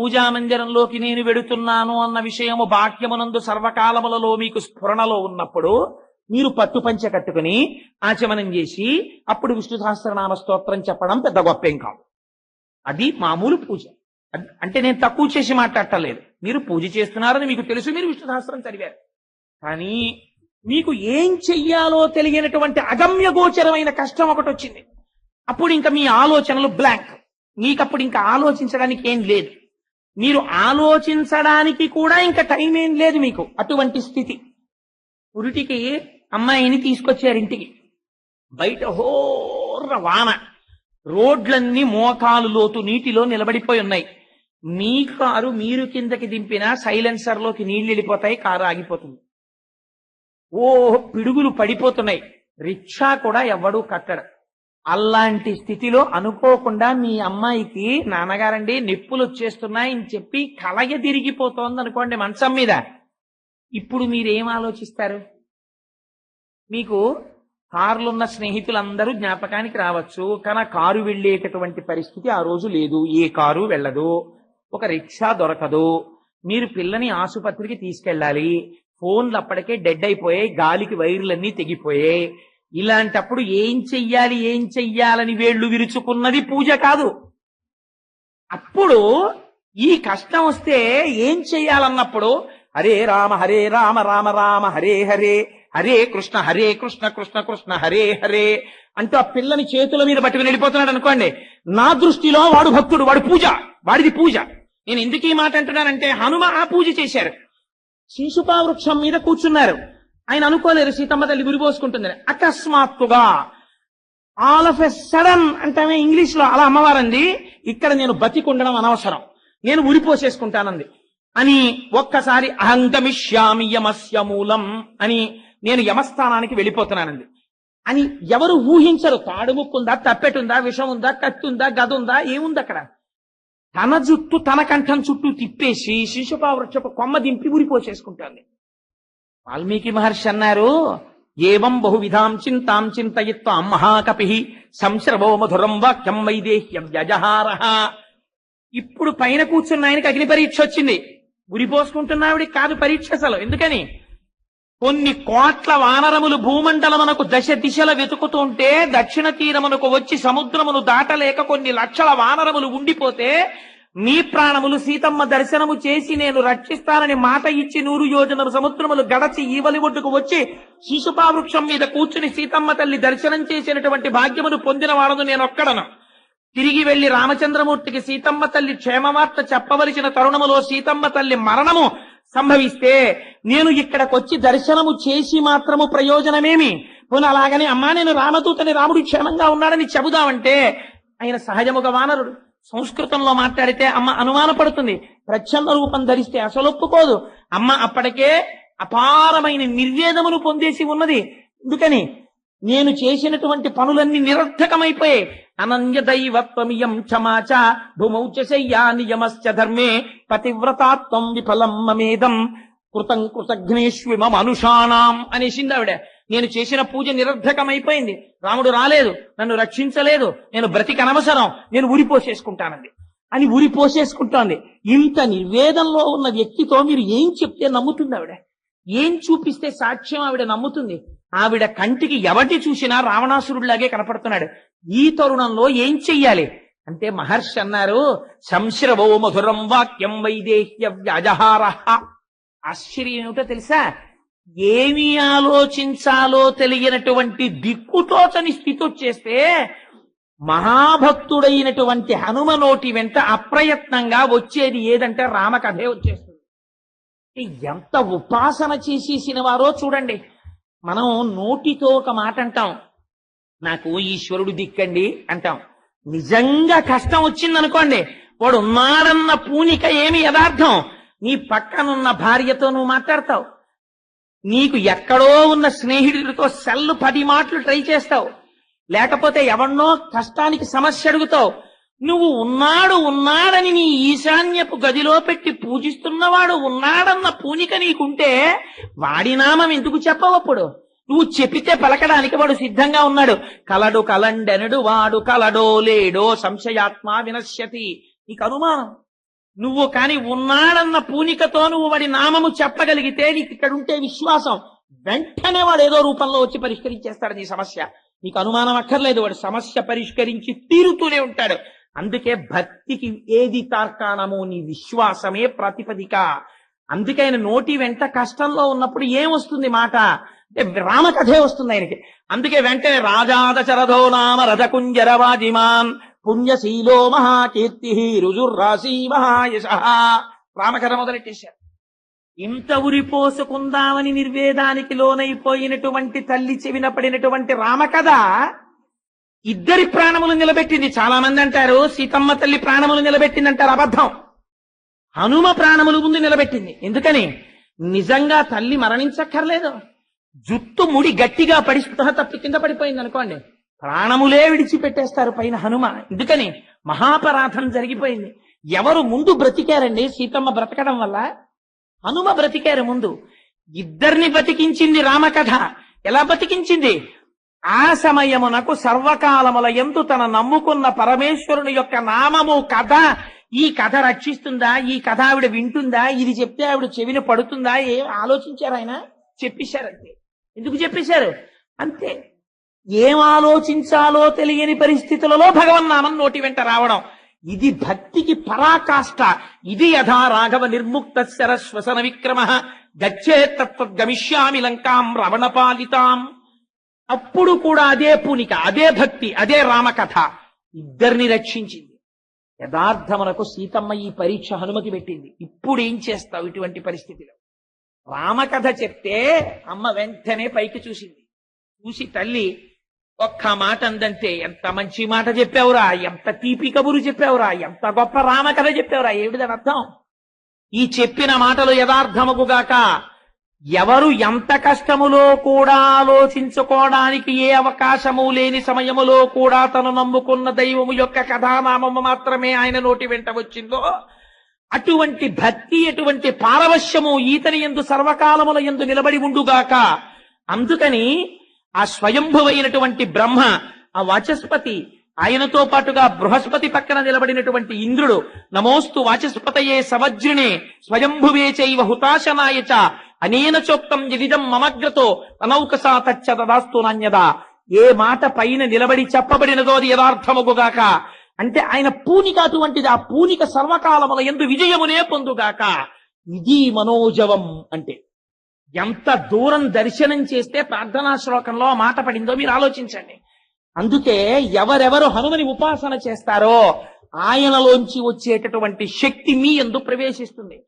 పూజా మందిరంలోకి నేను వెడుతున్నాను అన్న విషయము బాహ్యమునందు సర్వకాలములలో మీకు స్ఫురణలో ఉన్నప్పుడు మీరు పట్టుపంచె కట్టుకుని ఆచమనం చేసి అప్పుడు విష్ణు సహస్రనామ స్తోత్రం చెప్పడం పెద్ద గొప్పేం కాదు. అది మామూలు పూజ. అంటే నేను తక్కువ చేసి మాట్లాడటలేదు. మీరు పూజ చేస్తున్నారని మీకు తెలుసు, మీరు విష్ణు సహస్రం చదివారు. కానీ మీకు ఏం చెయ్యాలో తెలియనటువంటి అగమ్య గోచరమైన కష్టం ఒకటి వచ్చింది. అప్పుడు ఇంకా మీ ఆలోచనలు బ్లాంక్. మీకప్పుడు ఇంకా ఆలోచించడానికి ఏం లేదు. మీరు ఆలోచించడానికి కూడా ఇంకా టైం ఏం లేదు మీకు. అటువంటి స్థితి. పురిటికి అమ్మాయిని తీసుకొచ్చారు ఇంటికి. బయట హోర్ర వాన, రోడ్లన్నీ మోకాలు లోతు నీటిలో నిలబడిపోయి ఉన్నాయి. మీ కారు మీరు కిందకి దింపినా సైలెన్సర్ లోకి నీళ్లు వెళ్ళిపోతాయి, కారు ఆగిపోతుంది. ఓ పిడుగులు పడిపోతున్నాయి. రిక్షా కూడా ఎవడూ కట్టడు. అలాంటి స్థితిలో అనుకోకుండా మీ అమ్మాయికి నాన్నగారండి నిప్పులు వచ్చేస్తున్నాయని చెప్పి కలగ తిరిగిపోతోంది అనుకోండి మంచం మీద. ఇప్పుడు మీరేం ఆలోచిస్తారు? మీకు కారులున్న స్నేహితులందరూ జ్ఞాపకానికి రావచ్చు, కానీ కారు వెళ్ళేటటువంటి పరిస్థితి ఆ రోజు లేదు. ఏ కారు వెళ్ళదు, ఒక రిక్షా దొరకదు. మీరు పిల్లని ఆసుపత్రికి తీసుకెళ్ళాలి. ఫోన్లు అప్పటికే డెడ్ అయిపోయాయి, గాలికి వైర్లన్నీ తెగిపోయాయి. ఇలాంటప్పుడు ఏం చెయ్యాలని వేళ్లు విరుచుకున్నది పూజ కాదు. అప్పుడు ఈ కష్టం వస్తే ఏం చెయ్యాలన్నప్పుడు హరే రామ రామ రామ హరే హరే, హరే కృష్ణ కృష్ణ కృష్ణ హరే హరే అంటూ ఆ పిల్లని చేతుల మీద పట్టుకుని వెళ్ళిపోతున్నాడు అనుకోండి. నా దృష్టిలో వాడు భక్తుడు, వాడు పూజ, వాడిది పూజ. నేను ఎందుకు ఈ మాట అంటున్నానంటే హనుమ ఆ పూజ చేశారు. శిశుపా వృక్షం మీద కూర్చున్నారు. ఆయన అనుకోలేరు సీతమ్మ తల్లి గురిపోసుకుంటుందని. అకస్మాత్తుగా ఆల్ ఆఫ్ ఎ సడన్ అంటామే ఇంగ్లీష్ లో, అలా అమ్మవారంది. ఇక్కడ నేను బతికుండడం అనవసరం, నేను ఉరిపోసేసుకుంటానంది అని ఒక్కసారి అహంగమిష్యామి యమస్య మూలం అని, నేను యమస్థానానికి వెళ్ళిపోతున్నానంది అని ఎవరు ఊహించరు. తాడుముక్కుందా, తప్పెటుందా, విషం ఉందా, కత్తుందా, గదుందా, ఏముంది అక్కడ? తన జుట్టు తన కంఠం చుట్టూ తిప్పేసి శిశుపా వృక్షపు కొమ్మ దింపి ఉరిపోసేసుకుంటాంది. వాల్మీకి మహర్షి అన్నారు, ఏవం బహువిధాం చింతాం చింతయిత్వా మహాకపి సంశ్రవో మధురం వాక్యం వైదేహ్యం వ్యజహార. ఇప్పుడు పైన కూర్చున్న ఆయనకి అగ్ని పరీక్ష వచ్చింది. ఉరిపోసుకుంటున్నావిడికి కాదు పరీక్ష అసలు. ఎందుకని? కొన్ని కోట్ల వానరములు భూమండలమునకు దశ దిశల వెతుకుతుంటే దక్షిణ తీరమునకు వచ్చి సముద్రమును దాటలేక కొన్ని లక్షల వానరములు ఉండిపోతే మీ ప్రాణములు సీతమ్మ దర్శనము చేసి నేను రక్షిస్తానని మాట ఇచ్చి 100 యోజనలు సముద్రములు గడచి ఈవలి ఒడ్డుకు వచ్చి శిశుపా వృక్షం మీద కూర్చుని సీతమ్మ తల్లి దర్శనం చేసినటువంటి భాగ్యమును పొందిన వాడను నేనొక్కడను. తిరిగి వెళ్లి రామచంద్రమూర్తికి సీతమ్మ తల్లి క్షేమవార్త చెప్పవలసిన తరుణములో సీతమ్మ తల్లి మరణము సంభవిస్తే నేను ఇక్కడికొచ్చి దర్శనము చేసి మాత్రము ప్రయోజనమేమి? పోనీ అలాగని అమ్మా నేను రామదూతని, రాముడు క్షేమంగా ఉన్నాడని చెబుదామంటే ఆయన సహజముగా వానరుడు. సంస్కృతంలో మాట్లాడితే అమ్మ అనుమానపడుతుంది. ప్రచ్ఛన్న రూపం ధరిస్తే అసలు ఒప్పుకోదు. అమ్మ అప్పటికే అపారమైన నిర్వేదమును పొందేసి ఉన్నది. ఎందుకని? నేను చేసినటువంటి పనులన్నీ నిరర్థకమైపోయాయి. అనన్య దైవత్వమియం క్షమాచ భూమౌచ శయ్యా నియమశ్చ ధర్మే పతివ్రతాత్వం విఫలం మమేదం కృతం కృతజ్ఞేష్విమ మనుషాణం అనేసింది ఆవిడ. నేను చేసిన పూజ నిరర్థకమైపోయింది. రాముడు రాలేదు, నన్ను రక్షించలేదు, నేను బ్రతికనవసరం, నేను ఉరిపోసేసుకుంటానండి అని ఉరిపోసేసుకుంటోంది. ఇంత నిర్వేదంలో ఉన్న వ్యక్తితో మీరు ఏం చెప్తే నమ్ముతుంది ఆవిడ? ఏం చూపిస్తే సాక్ష్యం ఆవిడ నమ్ముతుంది? ఆవిడ కంటికి ఎవటి చూసినా రావణాసురుడిలాగే కనపడుతున్నాడు. ఈ తరుణంలో ఏం చెయ్యాలి అంటే మహర్షి అన్నారు, సంశ్రవో మధురం వాక్యం వైదేహ్య వ్యాజహార. ఆశ్చర్యం ఏమిటో తెలుసా? ఏమి ఆలోచించాలో తెలియనటువంటి దిక్కుతోచని స్థితి వచ్చేస్తే మహాభక్తుడైనటువంటి హనుమ నోటి వెంట అప్రయత్నంగా వచ్చేది ఏదంటే రామకథే వచ్చేస్తుంది. ఎంత ఉపాసన చేసేసిన వారో చూడండి. మనం నోటితో ఒక మాట అంటాం, నాకు ఈశ్వరుడు దిక్కండి అంటాం. నిజంగా కష్టం వచ్చిందనుకోండి, వాడు ఉన్నాడన్న పూనిక ఏమి యథార్థం? నీ పక్కనున్న భార్యతో నువ్వు మాట్లాడతావు, నీకు ఎక్కడో ఉన్న స్నేహితుడితో సెల్లు 10 మాటలు ట్రై చేస్తావు, లేకపోతే ఎవన్నో కష్టానికి సమస్య అడుగుతావు. నువ్వు ఉన్నాడని నీ ఈశాన్యపు గదిలో పెట్టి పూజిస్తున్నవాడు ఉన్నాడన్న పూనిక నీకుంటే వాడి నామం ఎందుకు చెప్పవప్పుడు? నువ్వు చెప్పితే పలకడానికి వాడు సిద్ధంగా ఉన్నాడు. కలడు కలండెనడు వాడు కలడో లేడో సంశయాత్మ వినశ్యతి. నీకు అనుమానం, నువ్వు కాని ఉన్నాడన్న పూనికతో నువ్వు వాడి నామము చెప్పగలిగితే నీకు ఇక్కడ ఉంటే విశ్వాసం, వెంటనే వాడు ఏదో రూపంలో వచ్చి పరిష్కరించేస్తాడు నీ సమస్య. నీకు అనుమానం అక్కర్లేదు, వాడు సమస్య పరిష్కరించి తీరుతూనే ఉంటాడు. అందుకే భక్తికి ఏది తార్కాణము, నీ విశ్వాసమే ప్రాతిపదిక. అందుకే ఆయన నోటి వెంట కష్టంలో ఉన్నప్పుడు ఏం వస్తుంది మాట అంటే రామకథే వస్తుంది ఆయనకి. అందుకే వెంటనే రాజాదశరథో నామ రథకుంజరవాజిమాన్ పుణ్యశీలో మహాకీర్తి రుజుర్రాశి మహాయశ, రామకథ మొదలెట్టేశారు. ఇంత ఉరిపోసుకుందామని నిర్వేదానికి లోనైపోయినటువంటి తల్లి చెవిన పడినటువంటి రామకథ ఇద్దరి ప్రాణములు నిలబెట్టింది. చాలా మంది అంటారు సీతమ్మ తల్లి ప్రాణములు నిలబెట్టింది అంటారు, అబద్ధం. హనుమ ప్రాణములు ముందు నిలబెట్టింది. ఎందుకని? నిజంగా తల్లి మరణించక్కర్లేదు, జుట్టు ముడి గట్టిగా పడి స్పృహ తప్పి కింద పడిపోయింది అనుకోండి, ప్రాణములే విడిచిపెట్టేస్తారు పైన హనుమ. ఎందుకని? మహాపరాధం జరిగిపోయింది. ఎవరు ముందు బ్రతికారండి? సీతమ్మ బ్రతకడం వల్ల హనుమ బ్రతికారు ముందు. ఇద్దరిని బతికించింది రామకథ. ఎలా బతికించింది? ఆ సమయమునకు సర్వకాలముల యందు తన నమ్ముకున్న పరమేశ్వరుని యొక్క నామము కథ, ఈ కథ రక్షిస్తుందా, ఈ కథ ఆవిడ వింటుందా, ఇది చెప్తే ఆవిడ చెవిన పడుతుందా, ఏం ఆలోచించారు? ఆయన చెప్పేశారంతే. ఎందుకు చెప్పేశారు? అంతే. ఏం ఆలోచించాలో తెలియని పరిస్థితులలో భగవన్నామం నోటి వెంట రావడం, ఇది భక్తికి పరాకాష్ట. ఇది యథా రాఘవ నిర్ముక్త శరశ్వసన విక్రమ గచ్చే తత్వగమిష్యామి లంకాం రవణపాలితాం. అప్పుడు కూడా అదే పూనిక, అదే భక్తి, అదే రామకథ ఇద్దరిని రక్షించింది. యథార్థమునకు సీతమ్మ ఈ పరీక్ష హనుమకి పెట్టింది. ఇప్పుడు ఏం చేస్తావు ఇటువంటి పరిస్థితిలో? రామకథ చెప్తే అమ్మ వెంటనే పైకి చూసింది. చూసి తల్లి ఒక్క మాట అందంతే, ఎంత మంచి మాట చెప్పావురా, ఎంత తీపి కబురు చెప్పావురా, ఎంత గొప్ప రామకథ చెప్పావురా. ఏమిటిదని అర్థం? ఈ చెప్పిన మాటలు యథార్థముగాక ఎవరు ఎంత కష్టములో కూడా ఆలోచించుకోవడానికి ఏ అవకాశము లేని సమయములో కూడా తను నమ్ముకున్న దైవము యొక్క కథానామము మాత్రమే ఆయన నోటి వెంట వచ్చిందో, అటువంటి భక్తి, అటువంటి పారవశ్యము ఈతని యందు సర్వకాలముల యందు నిలబడి ఉండుగాక. అందుకని ఆ స్వయంభువైనటువంటి బ్రహ్మ, ఆ వాచస్పతి, ఆయనతో పాటుగా బృహస్పతి పక్కన నిలబడినటువంటి ఇంద్రుడు, నమోస్తు వాచస్పతయే సవజ్రిణే స్వయంభువే చైవ హుతాశనాయ చ అనేన చోక్తం యదిదం మమగ్రతో అనౌకసా తచ్చ తదాస్తు నాణ్యదా. ఏ మాట పైన నిలబడి చెప్పబడినదో అది యథార్థముగాక. అంటే ఆయన పూనిక అటువంటిది. ఆ పూనిక సర్వకాలముల యందు విజయమునే పొందుగాక. ఇది మనోజవం అంటే. ఎంత దూరం దర్శనం చేస్తే ప్రార్థనా శ్లోకంలో ఆ మాట పడిందో మీరు ఆలోచించండి. అందుకే ఎవరెవరు హనుమని ఉపాసన చేస్తారో ఆయనలోంచి వచ్చేటటువంటి శక్తి మీ యందు ప్రవేశిస్తుంది.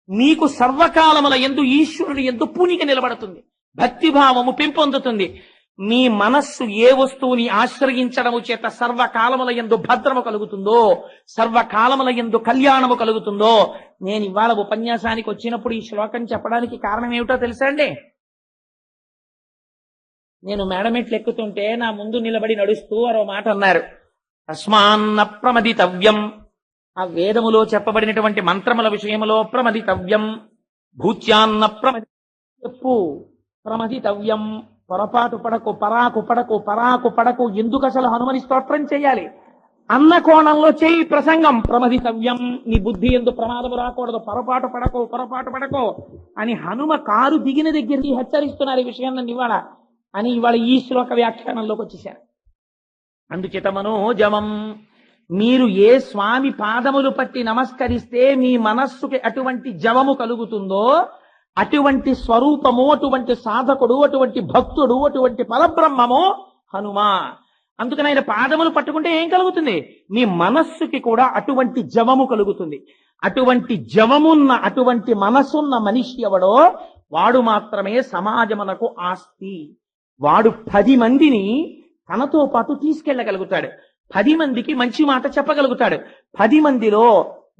మీకు సర్వకాలముల యందు ఈశ్వరుని యందు పూనిక నిలబడుతుంది, భక్తిభావము పెంపొందుతుంది. మీ మనస్సు ఏ వస్తువుని ఆశ్రయించడము చేత సర్వకాలముల యందు భద్రము కలుగుతుందో, సర్వకాలముల యందు కళ్యాణము కలుగుతుందో. నేను ఇవాళ ఉపన్యాసానికి వచ్చినప్పుడు ఈ శ్లోకం చెప్పడానికి కారణం ఏమిటో తెలుసా అండి? నేను మేడమెట్లు ఎక్కుతుంటే నా ముందు నిలబడి నడుస్తూ మరో మాట అన్నారు, తస్మాన్న ప్రమదితవ్యం. ఆ వేదములో చెప్పబడినటువంటి మంత్రముల విషయములో ప్రమదితవ్యం, భూత్యాన్న చెప్పు ప్రమదితవ్యం. పొరపాటు పడకు, పరాకు పడకు. ఎందుకు అసలు హనుమని స్తోత్రం చేయాలి అన్న కోణంలో చేయి ప్రసంగం. ప్రమదితవ్యం, నీ బుద్ధి ఎందు ప్రమాదము రాకూడదు, పొరపాటు పడకో అని హనుమ కారు దిగిన దగ్గరికి హెచ్చరిస్తున్నారు ఈ విషయాన్ని ఇవాళ అని ఇవాళ ఈ శ్లోక వ్యాఖ్యానంలోకి వచ్చేశారు. అందుచేత మనోజమం, మీరు ఏ స్వామి పాదములు పట్టి నమస్కరిస్తే మీ మనస్సుకి అటువంటి జవము కలుగుతుందో, అటువంటి స్వరూపము, అటువంటి సాధకుడు, అటువంటి భక్తుడు, అటువంటి పరబ్రహ్మము హనుమ. అందుకని ఆయన పాదములు పట్టుకుంటే ఏం కలుగుతుంది? మీ మనస్సుకి కూడా అటువంటి జవము కలుగుతుంది. అటువంటి జవమున్న, అటువంటి మనసున్న మనిషి ఎవడో వాడు మాత్రమే సమాజమునకు ఆస్తి. వాడు 10 మందిని తనతో పాటు తీసుకెళ్లగలుగుతాడు, 10 మందికి మంచి మాట చెప్పగలుగుతాడు, 10 మందిలో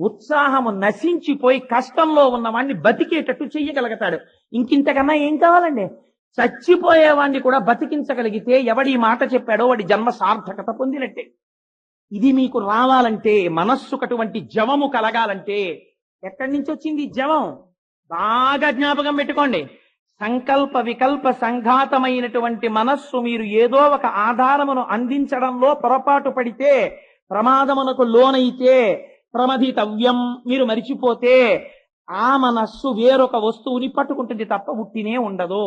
ఉత్సాహము నశించిపోయి కష్టంలో ఉన్నవాడిని బతికేటట్టు చెయ్యగలుగుతాడు. ఇంకింతకన్నా ఏం కావాలండి? చచ్చిపోయేవాడిని కూడా బతికించగలిగితే ఎవడి మాట చెప్పాడో వాడి జన్మ సార్థకత పొందినట్టే. ఇది మీకు రావాలంటే, మనస్సుకు అటువంటి జవము కలగాలంటే ఎక్కడి నుంచి వచ్చింది జవం? బాగా జ్ఞాపకం పెట్టుకోండి. సంకల్ప వికల్ప సంఘాతమైనటువంటి మనస్సు మీరు ఏదో ఒక ఆధారమును అందించడంలో పొరపాటు పడితే, ప్రమాదమునకు లోనైతే, ప్రమథితవ్యం, మీరు మరిచిపోతే ఆ మనస్సు వేరొక వస్తువుని పట్టుకుంటుంది తప్ప ఉట్టినే ఉండదు.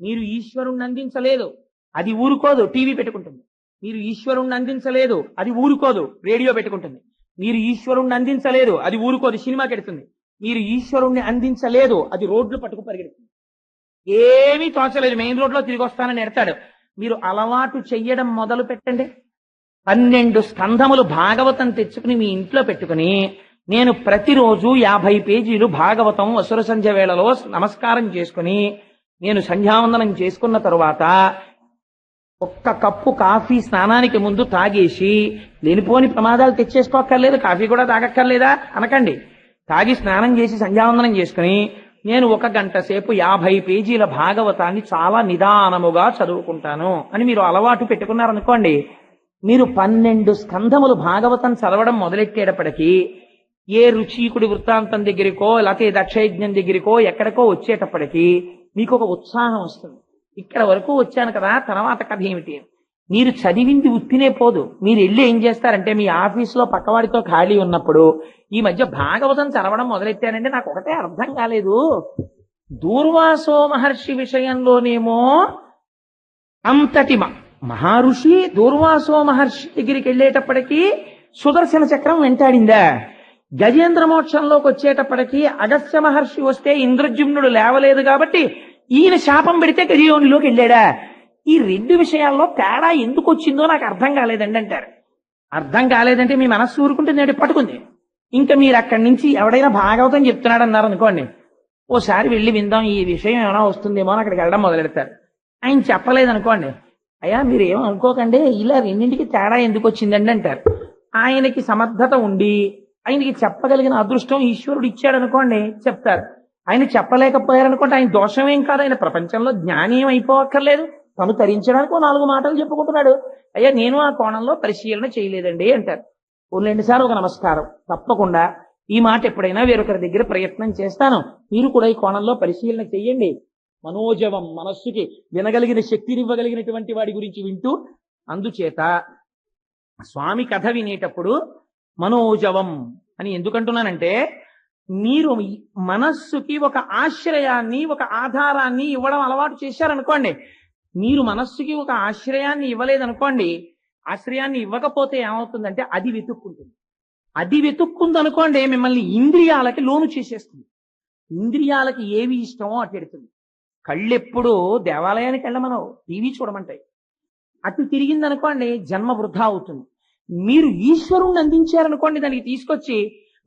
మీరు ఈశ్వరుణ్ణి అందించలేదు, అది ఊరుకోదు, టీవీ పెట్టుకుంటుంది. మీరు ఈశ్వరుణ్ణి అందించలేదు, అది ఊరుకోదు, రేడియో పెట్టుకుంటుంది. మీరు ఈశ్వరుణ్ణి అందించలేదు, అది ఊరుకోదు, సినిమాకి ఎడుతుంది. మీరు ఈశ్వరుణ్ణి అందించలేదు, అది రోడ్లు పట్టుకు పరిగెడుతుంది. ఏమీ తోచలేదు, మెయిన్ రోడ్ లో తిరిగి వస్తానని ఎడతాడు. మీరు అలవాటు చెయ్యడం మొదలు పెట్టండి. 12 స్కంధములు భాగవతం తెచ్చుకుని మీ ఇంట్లో పెట్టుకుని, నేను ప్రతిరోజు 50 పేజీలు భాగవతం అసుర సంధ్య వేళలో నమస్కారం చేసుకుని, నేను సంధ్యావందనం చేసుకున్న తరువాత ఒక్క కప్పు కాఫీ స్నానానికి ముందు తాగేసి, లేనిపోని ప్రమాదాలు తెచ్చేసుకోక్కర్లేదు, కాఫీ కూడా తాగక్కర్లేదా అనకండి. తాగి స్నానం చేసి సంధ్యావందనం చేసుకుని, నేను 1 గంట సేపు 50 పేజీల భాగవతాన్ని చాలా నిదానముగా చదువుకుంటాను అని మీరు అలవాటు పెట్టుకున్నారనుకోండి, మీరు 12 స్కంధములు భాగవతం చదవడం మొదలెట్టేటప్పటికీ ఏ రుచీకుడి వృత్తాంతం దగ్గరికో లేకపోతే దక్షయజ్ఞం దగ్గరికో ఎక్కడికో వచ్చేటప్పటికీ మీకు ఒక ఉత్సాహం వస్తుంది. ఇక్కడ వరకు వచ్చాను కదా, తర్వాత కథ ఏమిటి? మీరు చదివింది ఉత్తినే పోదు. మీరు వెళ్ళి ఏం చేస్తారంటే, మీ ఆఫీసులో పక్కవాడితో ఖాళీ ఉన్నప్పుడు, ఈ మధ్య భాగవతం చదవడం మొదలెట్టానంటే నాకు ఒకటే అర్థం కాలేదు, దూర్వాసో మహర్షి విషయంలోనేమో అంతటి మహర్షి దూర్వాసో మహర్షి దగ్గరికి వెళ్ళేటప్పటికీ సుదర్శన చక్రం వెంటాడిందా, గజేంద్ర మోక్షంలోకి వచ్చేటప్పటికీ అగస్త్య మహర్షి వస్తే ఇంద్రజుమ్నుడు లేవలేదు కాబట్టి ఈయన శాపం పెడితే గజయోనిలోకి వెళ్ళాడా? ఈ 2 విషయాల్లో తేడా ఎందుకు వచ్చిందో నాకు అర్థం కాలేదండి అంటారు. అర్థం కాలేదంటే మీ మనస్సు ఊరుకుంటే నేడు పట్టుకుంది. ఇంకా మీరు అక్కడి నుంచి ఎవడైనా భాగవతం చెప్తున్నాడు అన్నారు అనుకోండి, ఓసారి వెళ్ళి విందాం, ఈ విషయం ఏమైనా వస్తుందేమో అని అక్కడికి వెళ్ళడం మొదలెడతారు. ఆయన చెప్పలేదు అనుకోండి, అయ్యా మీరు ఏమో అనుకోకండి, ఇలా 2ంటికి తేడా ఎందుకు వచ్చిందండి అంటారు. ఆయనకి సమర్థత ఉండి ఆయనకి చెప్పగలిగిన అదృష్టం ఈశ్వరుడు ఇచ్చాడు అనుకోండి, చెప్తారు. ఆయన చెప్పలేకపోయారనుకోండి, ఆయన దోషం ఏం కాదు, ఆయన ప్రపంచంలో జ్ఞాని ఏం అయిపోవక్కర్లేదు, తను తరించడానికి 4 మాటలు చెప్పుకుంటున్నాడు. అయ్యా నేను ఆ కోణంలో పరిశీలన చేయలేదండి అంటారు. 2 సార్లు ఒక నమస్కారం, తప్పకుండా ఈ మాట ఎప్పుడైనా వేరొకరి దగ్గర ప్రయత్నం చేస్తాను, మీరు కూడా ఈ కోణంలో పరిశీలన చెయ్యండి. మనోజవం, మనస్సుకి వినగలిగిన శక్తినివ్వగలిగినటువంటి వాడి గురించి వింటూ, అందుచేత స్వామి కథ వినేటప్పుడు మనోజవం అని ఎందుకంటున్నానంటే, మీరు మనస్సుకి ఒక ఆశ్రయాన్ని, ఒక ఆధారాన్ని ఇవ్వడం అలవాటు చేశారనుకోండి, మీరు మనస్సుకి ఒక ఆశ్రయాన్ని ఇవ్వలేదనుకోండి, ఆశ్రయాన్ని ఇవ్వకపోతే ఏమవుతుందంటే అది వెతుక్కుంటుంది. అది వెతుక్కుందనుకోండి మిమ్మల్ని ఇంద్రియాలకి లోను చేసేస్తుంది. ఇంద్రియాలకి ఏవి ఇష్టమో అటు ఎడుతుంది. కళ్ళెప్పుడు దేవాలయానికి వెళ్ళమనవు, టీవీ చూడమంటాయి. అటు తిరిగిందనుకోండి జన్మ వృధా అవుతుంది. మీరు ఈశ్వరుణ్ణి అందించారనుకోండి, దానికి తీసుకొచ్చి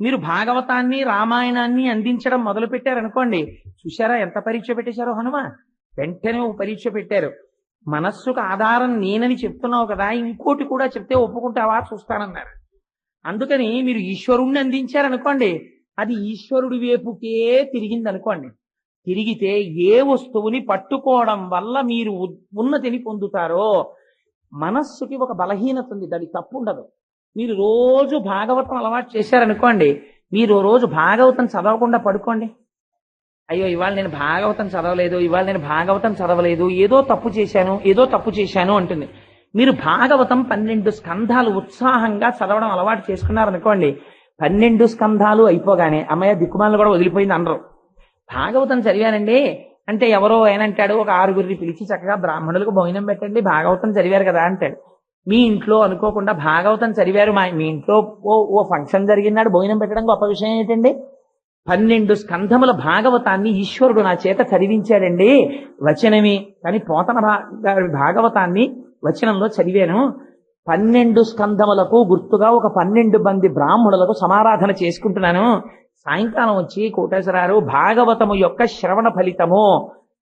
మీరు భాగవతాన్ని రామాయణాన్ని అందించడం మొదలు పెట్టారనుకోండి, చూశారా ఎంత పరీక్ష పెట్టేశారో హనుమ, వెంటనే పరీక్ష పెట్టారు. మనస్సుకు ఆధారం నేనని చెప్తున్నావు కదా, ఇంకోటి కూడా చెప్తే ఒప్పుకుంటావా చూస్తానన్నారు. అందుకని మీరు ఈశ్వరుణ్ణి అందించారనుకోండి, అది ఈశ్వరుడి వైపుకే తిరిగిందనుకోండి, తిరిగితే ఏ వస్తువుని పట్టుకోవడం వల్ల మీరు ఉన్నతిని పొందుతారో, మనస్సుకి ఒక బలహీనత ఉంది, దానికి తప్పు ఉండదు. మీరు రోజు భాగవతం అలవాటు చేశారనుకోండి, మీరు రోజు భాగవతం చదవకుండా పడుకోండి, అయ్యో ఇవాళ నేను భాగవతం చదవలేదు, ఇవాళ నేను భాగవతం చదవలేదు, ఏదో తప్పు చేశాను అంటుంది. మీరు భాగవతం 12 స్కంధాలు ఉత్సాహంగా చదవడం అలవాటు చేసుకున్నారనుకోండి, 12 స్కంధాలు అయిపోగానే అమ్మయ్య దిక్కుమాలను కూడా వదిలిపోయింది అనరు. భాగవతం చదివానండి అంటే ఎవరో ఏనంటాడు, ఒక 6గురిని పిలిచి చక్కగా బ్రాహ్మణులకు భోజనం పెట్టండి, భాగవతం చదివారు కదా అంటాడు. మీ ఇంట్లో అనుకోకుండా భాగవతం చదివారు, మీ ఇంట్లో ఓ ఫంక్షన్ జరిగినాడు భోజనం పెట్టడం గొప్ప విషయం ఏంటండి? 12 స్కంధముల భాగవతాన్ని ఈశ్వరుడు నా చేత చదివించాడండి, వచనమే కానీ పోతన గారి భాగవతాన్ని వచనంలో చదివాను. 12 స్కంధములకు గుర్తుగా ఒక 12 మంది బ్రాహ్మణులకు సమారాధన చేసుకుంటున్నాను. సాయంకాలం వచ్చి కోటేశ్వరారు భాగవతము యొక్క శ్రవణ ఫలితము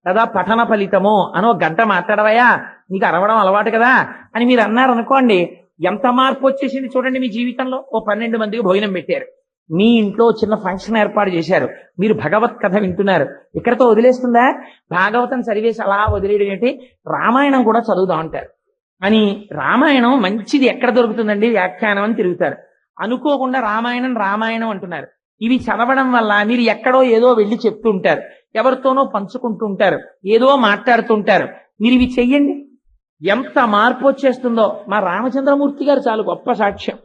లేదా పఠన ఫలితము అని 1 గంట మాట్లాడవయా, నీకు అరవడం అలవాటు కదా అని మీరు అన్నారనుకోండి, ఎంత మార్పు వచ్చేసింది చూడండి మీ జీవితంలో. ఓ 12 మందికి భోజనం పెట్టారు, మీ ఇంట్లో చిన్న ఫంక్షన్ ఏర్పాటు చేశారు, మీరు భగవత్ కథ వింటున్నారు. ఇక్కడతో వదిలేస్తుందా? భాగవతం చదివేసి అలా వదిలేయడం ఏంటి? రామాయణం కూడా చదువుదాం అంటారు. అని రామాయణం మంచిది ఎక్కడ దొరుకుతుందండి వ్యాఖ్యానం అని తిరుగుతారు. అనుకోకుండా రామాయణం అంటున్నారు. ఇవి చదవడం వల్ల మీరు ఎక్కడో ఏదో వెళ్ళి చెప్తుంటారు, ఎవరితోనో పంచుకుంటుంటారు, ఏదో మాట్లాడుతుంటారు. మీరు ఇవి చెయ్యండి, ఎంత మార్పు వచ్చేస్తుందో. మా రామచంద్రమూర్తి గారు చాలు గొప్ప సాక్ష్యం.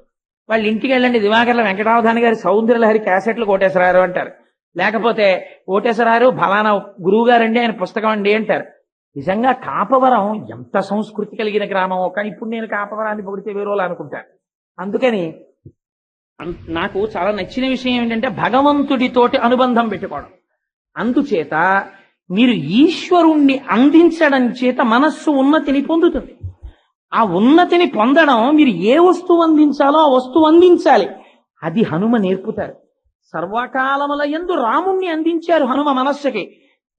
వాళ్ళ ఇంటికి వెళ్ళండి, దివాకర్ల వెంకటావధాని గారి సౌందర్యలహరి క్యాసెట్లు కోటేశ్వరారు అంటారు. లేకపోతే కోటేశ్వరారు ఫలానా గురువు గారండి ఆయన పుస్తకం అండి అంటారు. నిజంగా కాపవరం ఎంత సంస్కృతి కలిగిన గ్రామమో, కానీ ఇప్పుడు నేను కాపవరాన్ని పొగిడితే వేరేలా అనుకుంటాను. అందుకని నాకు చాలా నచ్చిన విషయం ఏంటంటే భగవంతుడితోటి అనుబంధం పెట్టుకోవడం. అందుచేత మీరు ఈశ్వరుణ్ణి అందించడం చేత మనస్సు ఉన్నతిని పొందుతుంది. ఆ ఉన్నతిని పొందడం, మీరు ఏ వస్తువు అందించాలో ఆ వస్తువు అందించాలి. అది హనుమ నేర్పుతారు. సర్వకాలముల యందు రాముణ్ణి అందించారు హనుమ మనస్సుకి.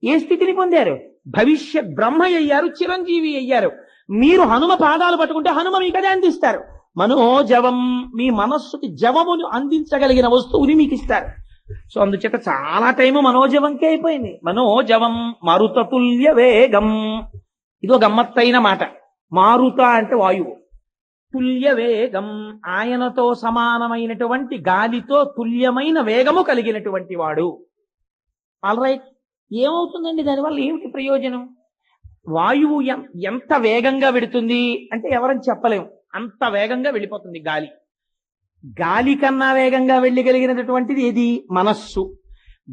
ఏ స్థితిని పొందారు? భవిష్యత్ బ్రహ్మ అయ్యారు, చిరంజీవి అయ్యారు. మీరు హనుమ పాదాలు పట్టుకుంటే హనుమ మీకు అదే అందిస్తారు. మనోజవం, మీ మనస్సుకి జవమును అందించగలిగిన వస్తువుని మీకు ఇస్తారు. సో అందుచేత చాలా టైము మనోజవంకే అయిపోయింది. మనోజవం మారుతతుల్య వేగం, ఇదో గమ్మత్తైన మాట. మారుత అంటే వాయువు, తుల్య వేగం ఆయనతో సమానమైనటువంటి గాలితో తుల్యమైన వేగము కలిగినటువంటి వాడు. ఆల్ రైట్, ఏమవుతుందండి దానివల్ల? ఏమిటి ప్రయోజనం? వాయువు ఎంత వేగంగా వెడుతుంది అంటే ఎవరని చెప్పలేము, అంత వేగంగా వెళ్ళిపోతుంది గాలి. గాలి కన్నా వేగంగా వెళ్ళగలిగినటువంటిది ఏది? మనస్సు.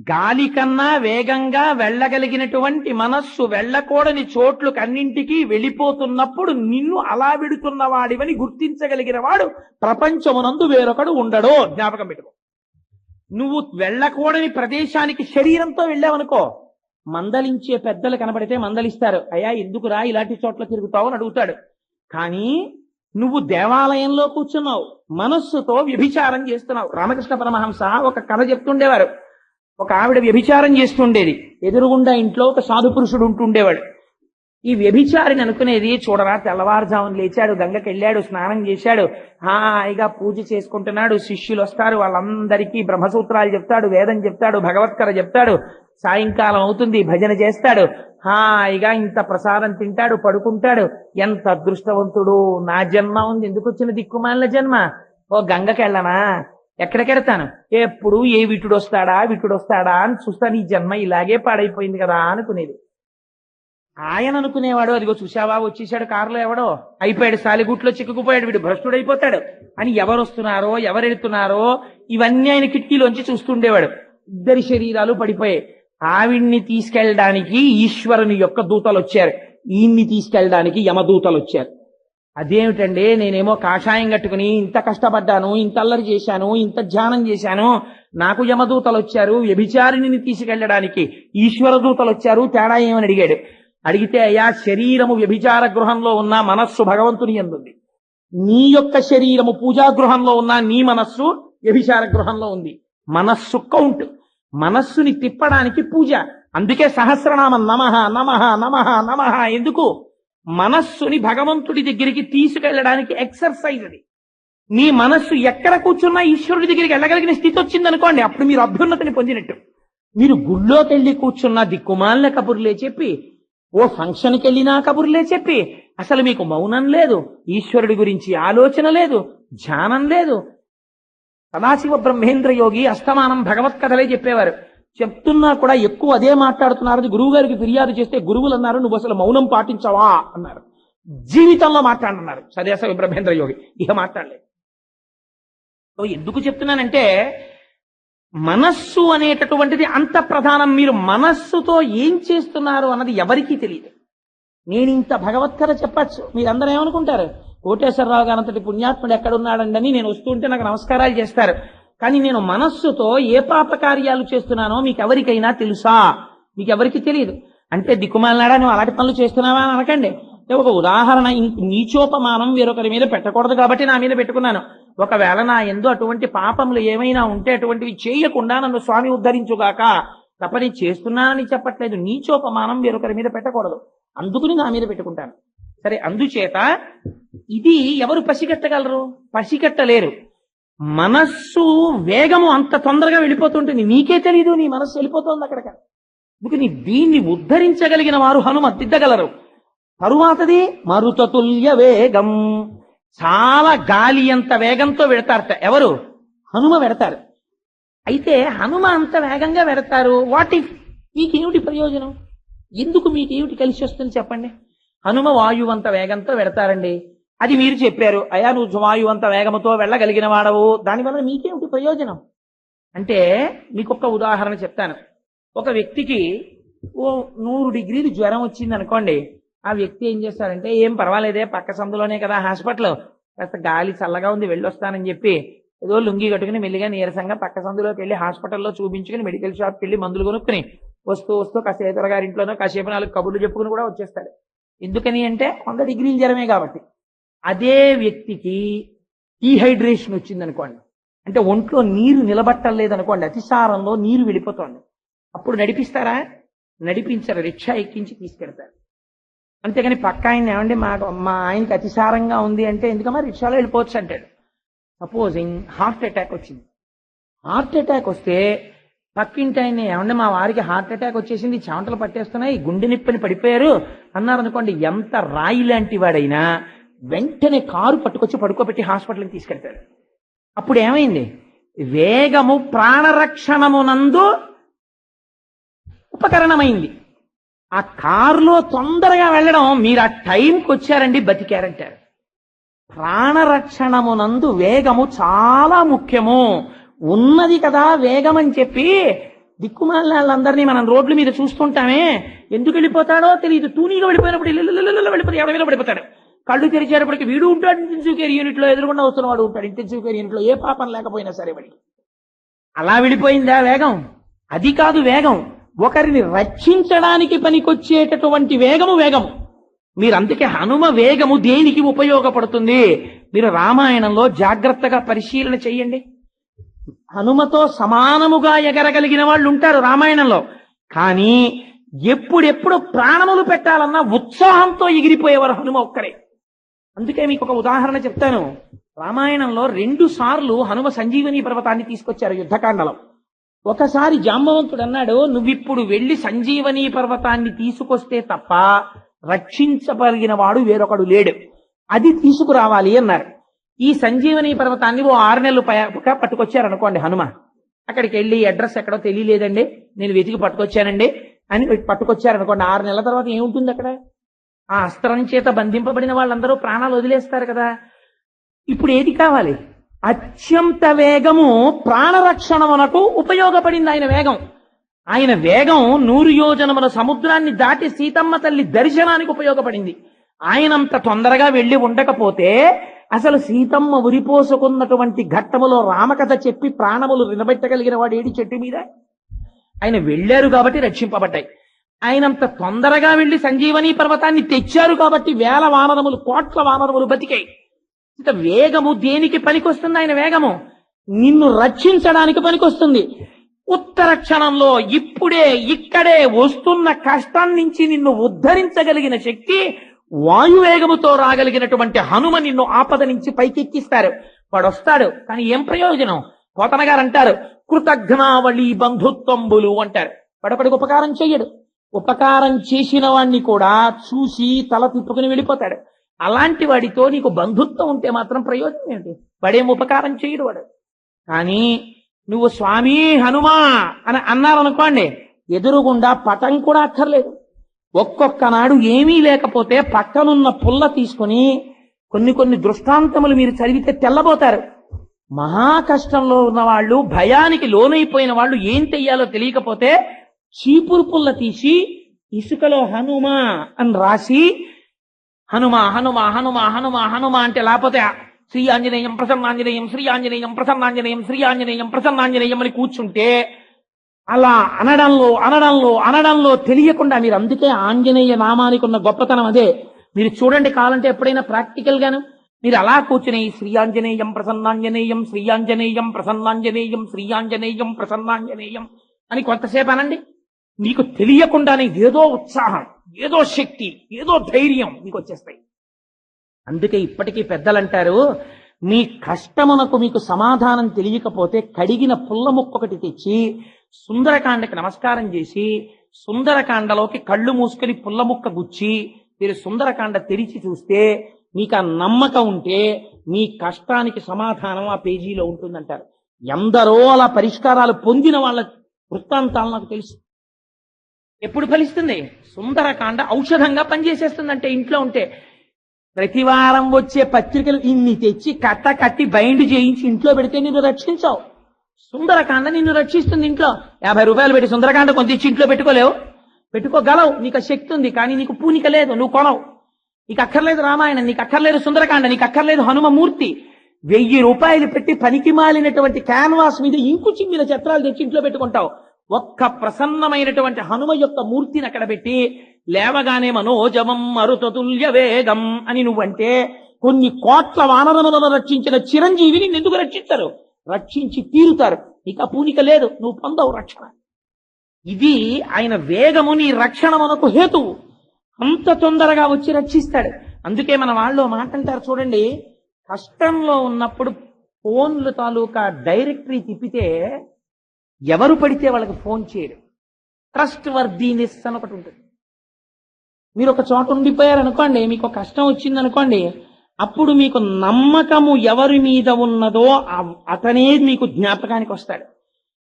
గాలి కన్నా వేగంగా వెళ్ళగలిగినటువంటి మనస్సు వెళ్ళకూడని చోట్లకు అన్నింటికీ వెళ్ళిపోతున్నప్పుడు నిన్ను అలా వెడుతున్న వాడివని గుర్తించగలిగిన వాడు ప్రపంచమునందు వేరొకడు ఉండడో. జ్ఞాపకం పెట్టుకో. నువ్వు వెళ్ళకూడని ప్రదేశానికి శరీరంతో వెళ్ళావనుకో, మందలించే పెద్దలు కనబడితే మందలిస్తారు, అయ్యా ఎందుకురా ఇలాంటి చోట్ల తిరుగుతావు అని అడుగుతాడు. కానీ నువ్వు దేవాలయంలో కూర్చున్నావు, మనస్సుతో వ్యభిచారం చేస్తున్నావు. రామకృష్ణ పరమహంస ఒక కథ చెప్తుండేవారు. ఒక ఆవిడ వ్యభిచారం చేస్తుండేది. ఎదురుగుండా ఇంట్లో ఒక సాధు పురుషుడు ఉంటుండేవాడు. ఈ వ్యభిచారిని అనుకునేది, చూడరా తెల్లవారుజామున లేచాడు, గంగకి వెళ్ళాడు, స్నానం చేశాడు, హాయిగా పూజ చేసుకుంటున్నాడు, శిష్యులు వస్తారు, వాళ్ళందరికీ బ్రహ్మసూత్రాలు చెప్తాడు, వేదం చెప్తాడు, భగవత్కర చెప్తాడు, సాయంకాలం అవుతుంది భజన చేస్తాడు, హాయిగా ఇంత ప్రసాదం తింటాడు, పడుకుంటాడు. ఎంత అదృష్టవంతుడు, నా జన్మ ఉంది, ఎందుకు వచ్చిన దిక్కుమాలిన జన్మ, ఓ గంగకి వెళ్ళనా, ఎక్కడికెడతాను, ఎప్పుడు ఏ విటుడు వస్తాడా అని చూస్తాను, ఈ జన్మ ఇలాగే పాడైపోయింది కదా అనుకునేది. ఆయన అనుకునేవాడు, అదిగో చూసావా వచ్చేసాడు కారులో ఎవడో, అయిపోయాడు, సాలిగుట్లో చిక్కుకుపోయాడు, వీడు భ్రష్టుడైపోతాడు అని. ఎవరు వస్తున్నారో ఎవరు వెళుతున్నారో ఇవన్నీ ఆయన కిటికీలోంచి చూస్తుండేవాడు. ఇద్దరి శరీరాలు పడిపోయాయి. ఆవిడ్ని తీసుకెళ్ళడానికి ఈశ్వరుని యొక్క దూతలు వచ్చారు, ఈయన్ని తీసుకెళ్ళడానికి యమదూతలు వచ్చారు. అదేమిటండి, నేనేమో కాషాయం కట్టుకుని ఇంత కష్టపడ్డాను, ఇంత అల్లరి చేశాను, ఇంత ధ్యానం చేశాను, నాకు యమదూతలు వచ్చారు, వ్యభిచారిణిని తీసుకెళ్ళడానికి ఈశ్వర దూతలు వచ్చారు, తేడా ఏమని అడిగాడు. అడిగితే, అయ్యా శరీరము వ్యభిచార గృహంలో ఉన్న మనస్సు భగవంతుని యందుంది, నీ యొక్క శరీరము పూజా గృహంలో ఉన్న నీ మనస్సు వ్యభిచార గృహంలో ఉంది. మనస్సు కౌంట్, మనస్సుని తిప్పడానికి పూజ. అందుకే సహస్రనామం నమః నమః నమః నమః. ఎందుకు? మనస్సుని భగవంతుడి దగ్గరికి తీసుకెళ్ళడానికి ఎక్సర్సైజ్ అది. నీ మనస్సు ఎక్కడ కూర్చున్నా ఈశ్వరుడి దగ్గరికి వెళ్ళగలిగిన స్థితి వచ్చిందనుకోండి, అప్పుడు మీరు అభ్యున్నతిని పొందినట్టు. మీరు గుళ్ళోకి వెళ్ళి కూర్చున్న దిక్కుమాలిన కబుర్లే చెప్పి, ఓ ఫంక్షన్కి వెళ్ళినా కబుర్లే చెప్పి, అసలు మీకు మౌనం లేదు, ఈశ్వరుడి గురించి ఆలోచన లేదు, ధ్యానం లేదు. సదాశివ బ్రహ్మేంద్ర యోగి అస్తమానం భగవత్ కథలే చెప్పేవారు. చెప్తున్నా కూడా ఎక్కువ అదే మాట్లాడుతున్నారని గురువు గారికి ఫిర్యాదు చేస్తే గురువులు అన్నారు, నువ్వు అసలు మౌనం పాటించవా అన్నారు. జీవితంలో మాట్లాడుతున్నారు సదాశివ బ్రహ్మేంద్ర యోగి, ఇక మాట్లాడలేదు. ఎందుకు చెప్తున్నానంటే మనస్సు అనేటటువంటిది అంత ప్రధానం. మీరు మనస్సుతో ఏం చేస్తున్నారు అన్నది ఎవరికీ తెలియదు. నేను ఇంత భగవత్కథ చెప్పచ్చు, మీరందరూ ఏమనుకుంటారు, కోటేశ్వరరావు గారంతటి పుణ్యాత్ముడు ఎక్కడున్నాడండి, నేను వస్తుంటే నాకు నమస్కారాలు చేస్తారు. కానీ నేను మనస్సుతో ఏ పాప కార్యాలు చేస్తున్నానో మీకెవరికైనా తెలుసా? మీకెవరికి తెలియదు. అంటే దిక్కుమాలనాడా నువ్వు అలాంటి పనులు చేస్తున్నావా అని అనకండి. ఒక ఉదాహరణ, నీచోపమానం వేరొకరి మీద పెట్టకూడదు కాబట్టి నా మీద పెట్టుకున్నాను. ఒకవేళ నా యందు అటువంటి పాపములు ఏమైనా ఉంటే అటువంటివి చేయకుండా నన్ను స్వామి ఉద్ధరించుగాక తప్ప నేను చేస్తున్నానని చెప్పట్లేదు. నీచోపమానం వేరొకరి మీద పెట్టకూడదు, అందుకుని నా మీద పెట్టుకుంటాను. సరే, అందుచేత ఇది ఎవరు పసిగట్టగలరు? పసిగట్టలేరు. మనస్సు వేగము అంత తొందరగా వెళ్ళిపోతుంటుంది, నీకే తెలీదు నీ మనస్సు వెళ్ళిపోతుంది అక్కడికి. అందుకని దీన్ని ఉద్ధరించగలిగిన వారు హనుమ దిద్దగలరు. తరువాతది మరుతతుల్య వేగం, చాలా గాలి అంత వేగంతో వెడతారట. ఎవరు? హనుమ వెడతారు. అయితే హనుమ అంత వేగంగా వెడతారు, వాట్ ఇఫ్ మీకేమిటి ప్రయోజనం? ఎందుకు మీకేమిటి కలిసి వస్తుంది చెప్పండి? హనుమ వాయువు అంత వేగంతో వెడతారండి, అది మీరు చెప్పారు, అయ్యా నువ్వు జుమాయు అంత వేగముతో వెళ్ళగలిగిన వాడవు, దానివల్ల మీకేమిటి ప్రయోజనం అంటే, మీకు ఒక ఉదాహరణ చెప్తాను. ఒక వ్యక్తికి ఓ 100 డిగ్రీలు జ్వరం వచ్చింది అనుకోండి. ఆ వ్యక్తి ఏం చేస్తారంటే, ఏం పర్వాలేదే పక్క సందులోనే కదా హాస్పిటల్, కాస్త గాలి చల్లగా ఉంది వెళ్ళొస్తానని చెప్పి ఏదో లుంగి కట్టుకుని మెల్లిగా నీరసంగా పక్క సందులోకి వెళ్ళి హాస్పిటల్లో చూపించుకుని మెడికల్ షాప్కి వెళ్ళి మందులు కొనుక్కుని వస్తూ కాసేపు గారింట్లోనో కాసేపు 4 కబుర్లు చెప్పుకుని కూడా వచ్చేస్తాడు. ఎందుకని అంటే 100 డిగ్రీల జ్వరమే కాబట్టి. అదే వ్యక్తికి డీహైడ్రేషన్ వచ్చింది అనుకోండి, అంటే ఒంట్లో నీరు నిలబట్టలేదనుకోండి, అతిసారంలో నీరు వెళ్ళిపోతుంది. అప్పుడు నడిపిస్తారా? నడిపించరు, రిక్షా ఎక్కించి తీసుకెడతారు. అంతేగాని పక్క ఆయన ఏమంటే మా ఆయనకి అతిసారంగా ఉంది అంటే, ఎందుకమ్మా రిక్షాలో వెళ్ళిపోవచ్చు అంటాడు. సపోజింగ్ హార్ట్ అటాక్ వచ్చింది. హార్ట్ అటాక్ వస్తే పక్కింటి ఆయన ఏమంటే మా వారికి హార్ట్ అటాక్ వచ్చేసింది, చెమటలు పట్టేస్తున్నాయి, గుండె నిప్పని పడిపోయారు అన్నారనుకోండి, ఎంత రాయి లాంటి వాడైనా వెంటనే కారు పట్టుకొచ్చి పడుకోబెట్టి హాస్పిటల్కి తీసుకెళ్తాడు. అప్పుడు ఏమైంది? వేగము ప్రాణరక్షణమునందు ఉపకరణమైంది. ఆ కారులో తొందరగా వెళ్ళడం, మీరు ఆ టైంకి వచ్చారండి బతికారంటారు. ప్రాణరక్షణమునందు వేగము చాలా ముఖ్యము. ఉన్నది కదా వేగం అని చెప్పి దిక్కుమాలిన వాళ్ళందరినీ మనం రోడ్ల మీద చూస్తుంటామే, ఎందుకు వెళ్ళిపోతాడో తెలియదు. తూనీగా వెళ్ళిపోయినప్పుడు వెళ్ళిపోతే ఎవరి మీద పడిపోతాడు. కళ్ళు తెరిచేటప్పటికి వీడు ఉంటాడు ఇంటెన్సివ్ కేర్ యూనిట్ లో, ఎదురుగుండా వస్తున్న వాడు ఉంటాడు ఇంటెన్సివ్ కేర్ యూనిట్ లో, ఏ పాపం లేకపోయినా సరే వాడికి. అలా వెళ్ళిపోయిందా వేగం? అది కాదు వేగం, ఒకరిని రక్షించడానికి పనికొచ్చేటటువంటి వేగము వేగము. మీరు అందుకే హనుమ వేగము దేనికి ఉపయోగపడుతుంది? మీరు రామాయణంలో జాగ్రత్తగా పరిశీలన చెయ్యండి. హనుమతో సమానముగా ఎగరగలిగిన వాళ్ళు ఉంటారు రామాయణంలో, కానీ ఎప్పుడెప్పుడు ప్రాణములు పెట్టాలన్నా ఉత్సాహంతో ఎగిరిపోయేవారు హనుమ ఒక్కరే. అందుకే మీకు ఒక ఉదాహరణ చెప్తాను. రామాయణంలో 2 సార్లు హనుమ సంజీవని పర్వతాన్ని తీసుకొచ్చారు యుద్ధకాండలో. ఒకసారి జాంబవంతుడు అన్నాడు, నువ్విప్పుడు వెళ్లి సంజీవని పర్వతాన్ని తీసుకొస్తే తప్ప రక్షించగలిగిన వాడు వేరొకడు లేడు, అది తీసుకురావాలి అన్నారు. ఈ సంజీవని పర్వతాన్ని ఓ 6 నెలలు పట్టుకొచ్చారు అనుకోండి హనుమ. అక్కడికి వెళ్ళి అడ్రస్ ఎక్కడో తెలియలేదండి, నేను వెతికి పట్టుకొచ్చానండి అని పట్టుకొచ్చారనుకోండి. 6 నెలల తర్వాత ఏముంటుంది అక్కడ? ఆ అస్త్రం చేత బంధింపబడిన వాళ్ళందరూ ప్రాణాలు వదిలేస్తారు కదా. ఇప్పుడు ఏది కావాలి? అత్యంత వేగము ప్రాణరక్షణమునకు ఉపయోగపడింది ఆయన వేగం. ఆయన వేగం 100 యోజనముల సముద్రాన్ని దాటి సీతమ్మ తల్లి దర్శనానికి ఉపయోగపడింది. ఆయనంత తొందరగా వెళ్లి ఉండకపోతే అసలు సీతమ్మ ఉరిపోసుకున్నటువంటి ఘట్టములో రామకథ చెప్పి ప్రాణములు నిలబెట్టగలిగిన వాడు ఏడి చెట్టు మీద? ఆయన వెళ్ళారు కాబట్టి రక్షింపబడ్డాయి. ఆయనంత తొందరగా వెళ్లి సంజీవని పర్వతాన్ని తెచ్చారు కాబట్టి వేల వానరములు, కోట్ల వానరములు బతికాయి. ఇంత వేగము దేనికి పనికొస్తుంది? ఆయన వేగము నిన్ను రక్షించడానికి పనికొస్తుంది. ఉత్తర క్షణంలో ఇప్పుడే ఇక్కడే వస్తున్న కష్టం నుంచి నిన్ను ఉద్ధరించగలిగిన శక్తి వాయువేగముతో రాగలిగినటువంటి హనుమ నిన్ను ఆపద నుంచి పైకెక్కిస్తారు. వాడు వస్తాడు, కానీ ఏం ప్రయోజనం? పోతన గారు అంటారు, కృతజ్ఞావళి బంధుత్వంబులు అంటారు. వాడొకడికి ఉపకారం చెయ్యడు, ఉపకారం చేసిన వాణ్ణి కూడా చూసి తల తిప్పుకుని వెళ్ళిపోతాడు. అలాంటి వాడితో నీకు బంధుత్వం ఉంటే మాత్రం ప్రయోజనం ఏంటి? వాడేం ఉపకారం చేయడు వాడు. కానీ నువ్వు స్వామి హనుమా అని అన్నారనుకోండి, ఎదురుగుండా పటం కూడా అక్కర్లేదు. ఒక్కొక్క నాడు ఏమీ లేకపోతే పక్కనున్న పుల్ల తీసుకుని కొన్ని దృష్టాంతములు మీరు చదివితే తెల్లబోతారు. మహా కష్టంలో ఉన్న వాళ్ళు, భయానికి లోనైపోయిన వాళ్ళు ఏం చెయ్యాలో తెలియకపోతే చీపురు పుల్ల తీసి ఇసుకలో హనుమ అని రాసి హనుమ హనుమ హనుమ హనుమ హనుమ అంటే, లేకపోతే శ్రీ ఆంజనేయం ప్రసన్నాంజనేయం, శ్రీ ఆంజనేయం ప్రసన్నాంజనేయం, శ్రీ ఆంజనేయం ప్రసన్నాంజనేయం అని కూర్చుంటే అలా అనడంలో తెలియకుండా మీరు, అందుకే ఆంజనేయ నామానికి ఉన్న గొప్పతనం అదే. మీరు చూడండి, కావాలంటే ఎప్పుడైనా ప్రాక్టికల్ గాను మీరు అలా కూర్చుని శ్రీయాంజనేయం ప్రసన్నాంజనేయం, శ్రీయాంజనేయం ప్రసన్నాంజనేయం, శ్రీయాంజనేయం ప్రసన్నాంజనేయం అని కొంతసేపు అనండి. మీకు తెలియకుండానే ఏదో ఉత్సాహం, ఏదో శక్తి, ఏదో ధైర్యం మీకు వచ్చేస్తాయి. అందుకే ఇప్పటికీ పెద్దలంటారు, మీ కష్టమునకు మీకు సమాధానం తెలియకపోతే కడిగిన పుల్ల ముక్కొకటి తెచ్చి సుందరకాండకి నమస్కారం చేసి సుందరకాండలోకి కళ్ళు మూసుకొని పుల్ల ముక్క గుచ్చి మీరు సుందరకాండ తెరిచి చూస్తే మీకు ఆ నమ్మకం ఉంటే మీ కష్టానికి సమాధానం ఆ పేజీలో ఉంటుందంటారు. ఎందరో అలా పరిష్కారాలు పొందిన వాళ్ళ వృత్తాంతాలు నాకు తెలుసు. ఎప్పుడు ఫలిస్తుంది? సుందరకాండ ఔషధంగా పనిచేసేస్తుందంటే ఇంట్లో ఉంటే. ప్రతి వారం వచ్చే పత్రికలు ఇన్ని తెచ్చి కట్టి బైండ్ చేయించి ఇంట్లో పెడితే నిన్ను రక్షించావు. సుందరకాండ నిన్ను రక్షిస్తుంది. ఇంట్లో 50 రూపాయలు పెట్టి సుందరకాండ కొంత ఇచ్చి ఇంట్లో పెట్టుకోలేవు? పెట్టుకోగలవు, నీకు శక్తి ఉంది. కానీ నీకు పూనిక లేదు, నువ్వు కొనవు. నీకు అక్కర్లేదు రామాయణం, నీకు అక్కర్లేదు సుందరకాండ, నీకు అక్కర్లేదు హనుమమూర్తి. 1000 రూపాయలు పెట్టి పనికి మాలినటువంటి క్యాన్వాస్ మీద ఇంకు చిమ్మిన చిత్రాలు తెచ్చి ఇంట్లో పెట్టుకుంటావు. ఒక్క ప్రసన్నమైనటువంటి హనుమ యొక్క మూర్తిని అక్కడ పెట్టి లేవగానే మనోజమం మరుతతుల్య వేగం అని నువ్వంటే కొన్ని కోట్ల వానరములను రక్షించిన చిరంజీవిని ఎందుకు రక్షించరు? రక్షించి తీరుతారు. నీకు ఆ పూనిక లేదు, నువ్వు పొందవు రక్షణ. ఇది ఆయన వేగము నీ రక్షణ మనకు హేతువు. అంత తొందరగా వచ్చి రక్షిస్తాడు. అందుకే మన వాళ్ళు మాట అంటారు చూడండి, కష్టంలో ఉన్నప్పుడు ఫోన్లు తాలూకా డైరెక్టరీ తిప్పితే ఎవరు పడితే వాళ్ళకి ఫోన్ చేయరు. ట్రస్ట్ వర్దీనెస్ అని ఒకటి ఉంటుంది. మీరు ఒక చోట ఉండిపోయారనుకోండి, మీకు కష్టం వచ్చిందనుకోండి, అప్పుడు మీకు నమ్మకము ఎవరి మీద ఉన్నదో అతనే మీకు జ్ఞాపకానికి వస్తాడు.